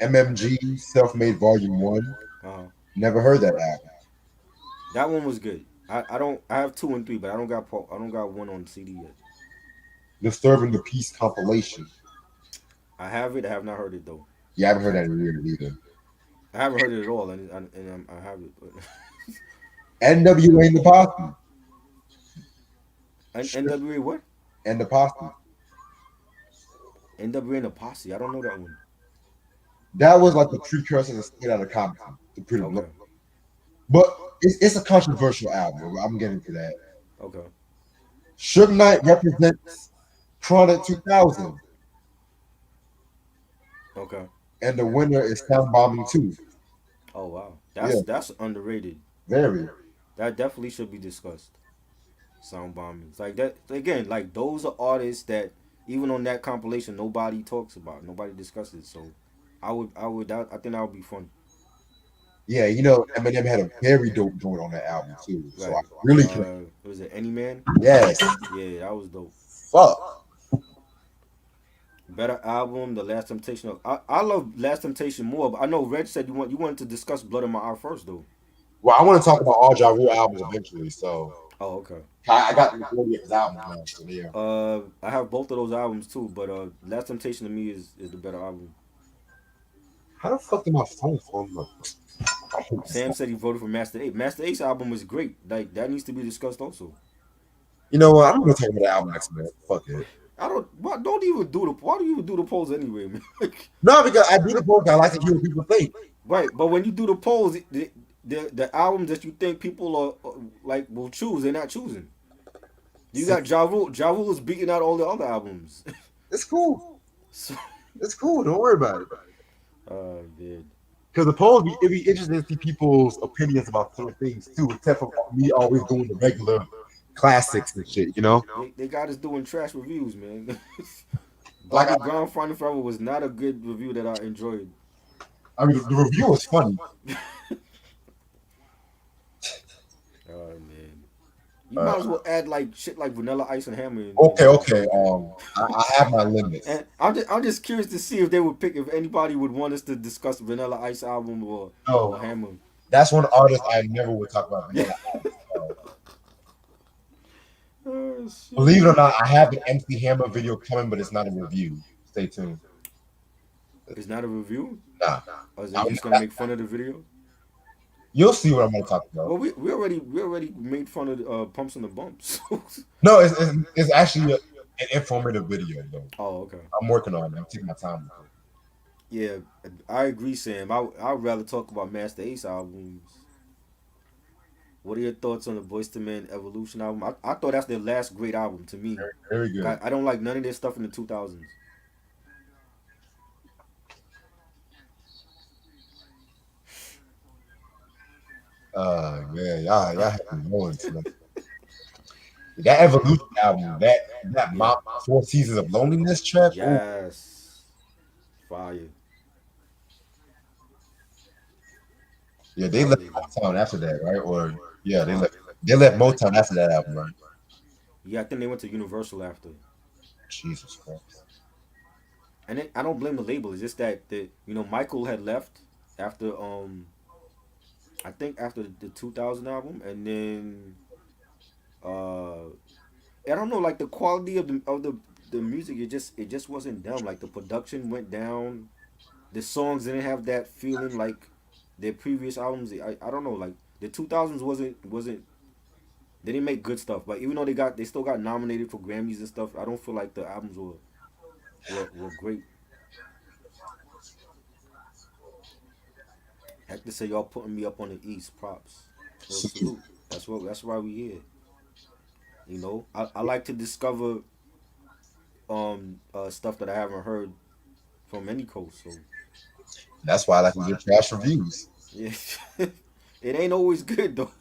MMG Self Made Volume One. Uh huh. Never heard that album. That one was good. I don't. I have two and three, but I don't got one on CD yet. Disturbing the Peace compilation. I have it. I have not heard it though. You haven't heard that in years either. I haven't heard it at all, I have it. But NWA and the Posse. Sure. NWA what? And the Posse. NWA and the Posse. I don't know that one. That was like the precursor to Straight Outta Compton. To put it Okay. blunt. But it's a controversial album. I'm getting to that. Okay. Suge Knight represents Chronic 2000, Okay. and the winner is Sound Bombing 2. Oh wow. Yeah, That's underrated. very. That definitely should be discussed. Sound bombings like that again. Like those are artists that even on that compilation nobody talks about, nobody discusses. So I think that would be fun. Yeah, Eminem had a very dope joint on that album too. So I Right. really can. Was it Any Man? Yes. Yeah, that was dope. Fuck. Better album, The Last Temptation of I love Last Temptation more, but I know Reg said you wanted to discuss Blood in My Eye first though. Well, I want to talk about all Ja Rule albums eventually. So Oh, okay. I got the majority of his albums now. So yeah. I have both of those albums too, but Last Temptation to me is the better album. How the fuck did my phone fall? Look, I hate this Sam stuff. said he voted for Master Ace. Master Ace album is great. Like that needs to be discussed also. You know what? I'm gonna talk about the album next minute. Fuck it. I don't. Don't even do the. Why do you even do the polls anyway, man? No, because I do the book. I like to hear what people think. Right, but when you do the polls, the albums that you think people like will choose, they're not choosing. You got Ja Rule. Ja Rule is beating out all the other albums. It's cool. So, It's cool. Don't worry about it. man. Because the polls, it'd be interesting to see people's opinions about certain things too, except for me always doing the regular classics and shit, They got us doing trash reviews, man. Like, Bobby Brown Finding Forever was not a good review that I enjoyed. I mean, the review was funny. Oh man, you might as well add like shit like Vanilla Ice and Hammer. Okay. I have my limits. And I'm just curious to see if they would pick if anybody would want us to discuss Vanilla Ice album or No, Hammer. that's one artist I never would talk about. Yeah. Believe it or not, I have an MC Hammer video coming, but it's not a review. Stay tuned. It's not a review. Nah, Or is it just gonna make fun of the video? you'll see what I'm gonna talk about. Well, we already made fun of Pumps and the Bumps. No, it's actually an informative video though. Oh, okay. I'm working on it. I'm taking my time with it. Yeah, I agree, Sam. I'd rather talk about Master Ace albums. What are your thoughts on the Boyz II Men Evolution album? I thought that's their last great album to me. Very good. I don't like none of their stuff in the 2000s. Man, y'all have me going tonight. That Evolution album, that Yeah. 4 Seasons of Loneliness track. Ooh, Yes. Fire. yeah, they left Motown after that, right? Or yeah, they left Motown after that album, right? Yeah, I think they went to Universal after. Jesus Christ. And I don't blame the label. It's just that Michael had left after I think after the 2000 album, and then I don't know, like the quality of the music, it just wasn't them. Like the production went down. The songs didn't have that feeling like their previous albums. I don't know, like the 2000s wasn't they didn't make good stuff. But even though they still got nominated for Grammys and stuff, I don't feel like the albums were great. Hector say y'all putting me up on the East. Props. Well, salute. That's why we here. I like to discover stuff that I haven't heard from any coast. So That's why I like to get trash reviews. yeah, it ain't always good though.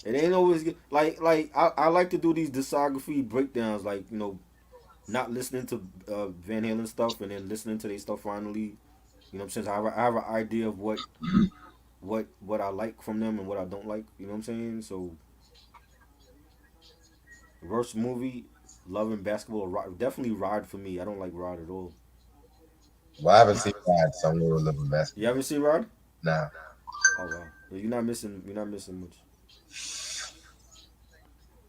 It ain't always good. I like to do these discography breakdowns. Like not listening to Van Halen stuff and then listening to their stuff finally. You know what I'm saying? So I have an idea of what I like from them and what I don't like. You know what I'm saying? So worst movie, Love and Basketball, definitely Ride for me. I don't like Ride at all. Well, I haven't seen that, so I'm gonna live in You basketball. haven't seen Ride? Nah. Oh wow, yeah, you're not missing. You're not missing much.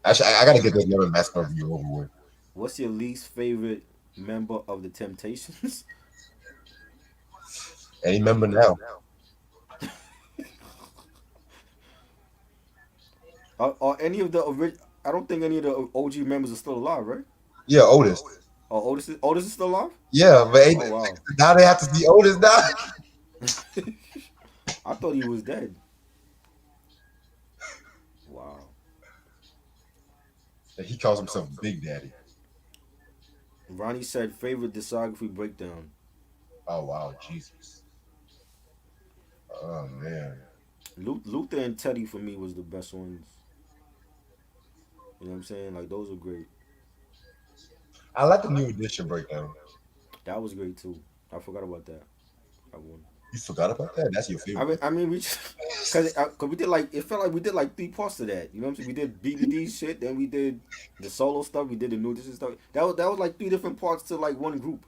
Actually, I gotta get this Love and Basketball review over with. What's your least favorite member of the Temptations? And remember now, Are any of the I don't think any of the OG members are still alive, right? yeah, Otis. Oh, Otis is still alive. Yeah, but Oh wow, now they have to see Otis now. I thought he was dead. Wow. He calls himself Big Daddy. Ronnie said favorite discography breakdown. Oh wow, Jesus. Oh man. Luther and Teddy for me was the best ones. You know what I'm saying? Like those are great. I like the new edition breakdown. That was great too. I forgot about that. That one. You forgot about that? That's your favorite. I mean, we just, cause we did like it felt like we did like three parts of that. You know what I'm saying? We did BBD shit, then we did the solo stuff, we did the new edition stuff. That was like three different parts to like one group.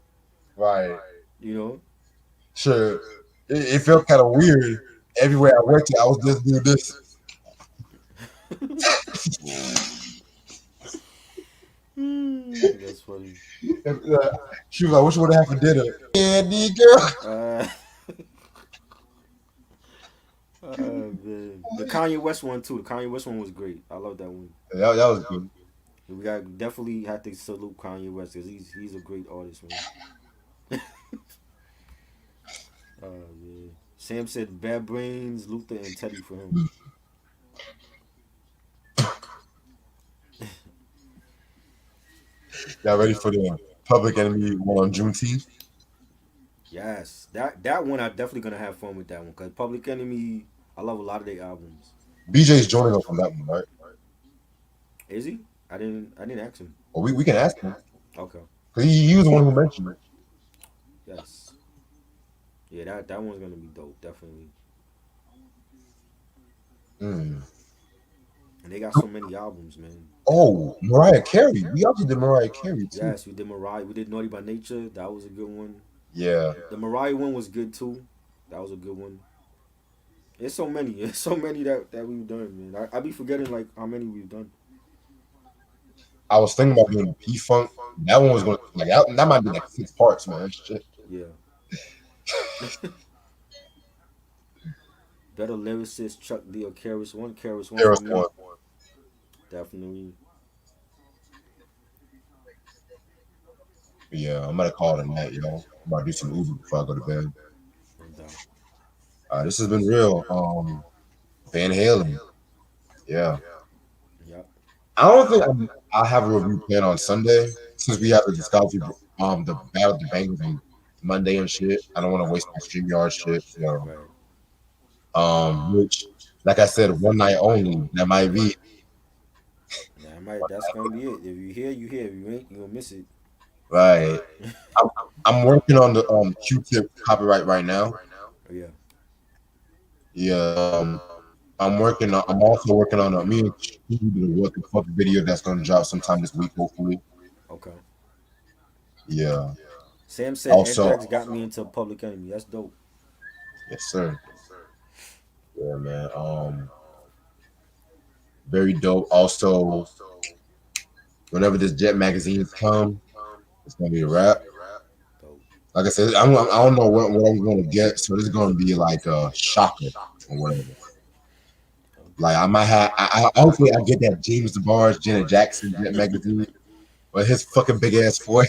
Right. You know? Sure. It felt kind of weird. Everywhere I went to, I was just doing this. That's funny. She was like, "What you want to have for dinner?" Candy girl. Uh, man. The Kanye West one too. The Kanye West one was great. I love that one. That was good. We got definitely have to salute Kanye West because he's a great artist, man. Man. Sam said Bad Brains, Luther, and Teddy for him. Y'all ready for the Public Enemy one on Juneteenth? Yes, that one I definitely gonna have fun with that one because Public Enemy, I love a lot of their albums. BJ's joining us on that one, right? Is he? I didn't ask him. Well, we can ask him Okay. because he was the one who mentioned it. Yes. Yeah, that one's gonna be dope, definitely. Mm. And they got so many albums, man. Oh, Mariah Carey. We also did Mariah Carey too. Yes, we did Mariah. We did Naughty by Nature. That was a good one. Yeah. The Mariah one was good too. That was a good one. There's so many. There's so many that we've done, man. I be forgetting like how many we've done. I was thinking about doing the P Funk. That one was going to, like, that might be like 6 parts, man. Shit. Yeah. Better lyricist Chuck D or Karis one. Karis one There for was me. one. Definitely. Yeah, I'm gonna call it a night, yo. I'm about to do some Uber before I go to bed. No doubt. This has been real. Van Halen. Yeah. Yep. I don't think I have a review plan on Sunday since we have the Discography, the Battle of the Bangers on Monday and shit. I don't want to waste my StreamYard shit. So, Right. which, like I said, one night only. That might be That might. That's gonna be it. If you hear, you hear. If you ain't, you gonna miss it. right. I'm, I'm working on the Q-Tip copyright right now. Yeah. Yeah. I'm also working on me and Stu did a what the fuck video that's gonna drop sometime this week, hopefully. Okay. Yeah. Sam said Also, Anthrax got me into Public Enemy. That's dope. yes, sir. Yeah, man. Very dope. Also, whenever this Jet magazines come, it's gonna be a wrap. Dope. Like I said, I don't know what I'm gonna get, so this is gonna be like a shocker or whatever. Like I might have, hopefully I get that James DeBarge, Janet Jackson Jet magazine, but his fucking big ass boy.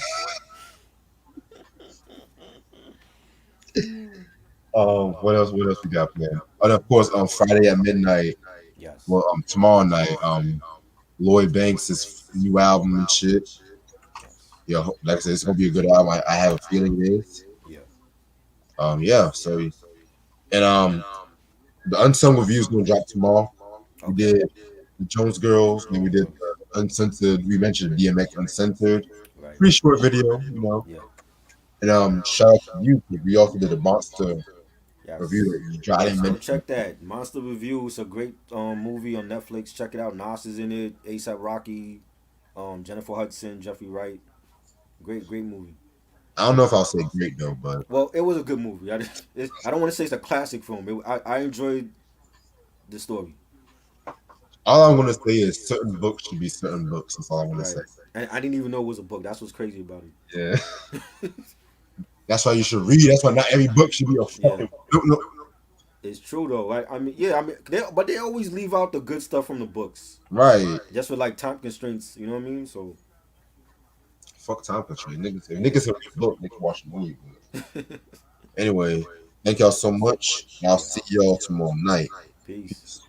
What else? What else we got planned? And of course, on Friday at midnight. Yes. Well, tomorrow night, Lloyd Banks' new album and shit. Yes. Yeah, like I said, it's gonna be a good album. I have a feeling it is. Yeah. Yeah. So, and the Unsung Review is gonna drop tomorrow. We Okay. did the Jones Girls, and we did the Uncensored. We mentioned DMX Uncensored. Right. Pretty short video, you know. Yeah. And shout out to you. We also did a Monster review Yes. that you tried. I Yes. didn't Go mention. check that Monster Review. It's a great movie on Netflix. Check it out. Nas is in it. ASAP Rocky, Jennifer Hudson, Jeffrey Wright. Great movie. I don't know if I'll say great though, but Well, it was a good movie. I don't want to say it's a classic film. I enjoyed the story. all I'm gonna say is certain books should be certain books. That's all I'm gonna Right. say. And I didn't even know it was a book. That's what's crazy about it. Yeah. That's why you should read. That's why not every book should be a Yeah, fucking. No. it's true though. Like I mean, yeah, I mean, but they always leave out the good stuff from the books, Right. just for like time constraints. You know what I mean? So Fuck time constraint. Niggas can read a book, they can watch a movie. Anyway, thank y'all so much. I'll see y'all tomorrow night. peace. Peace.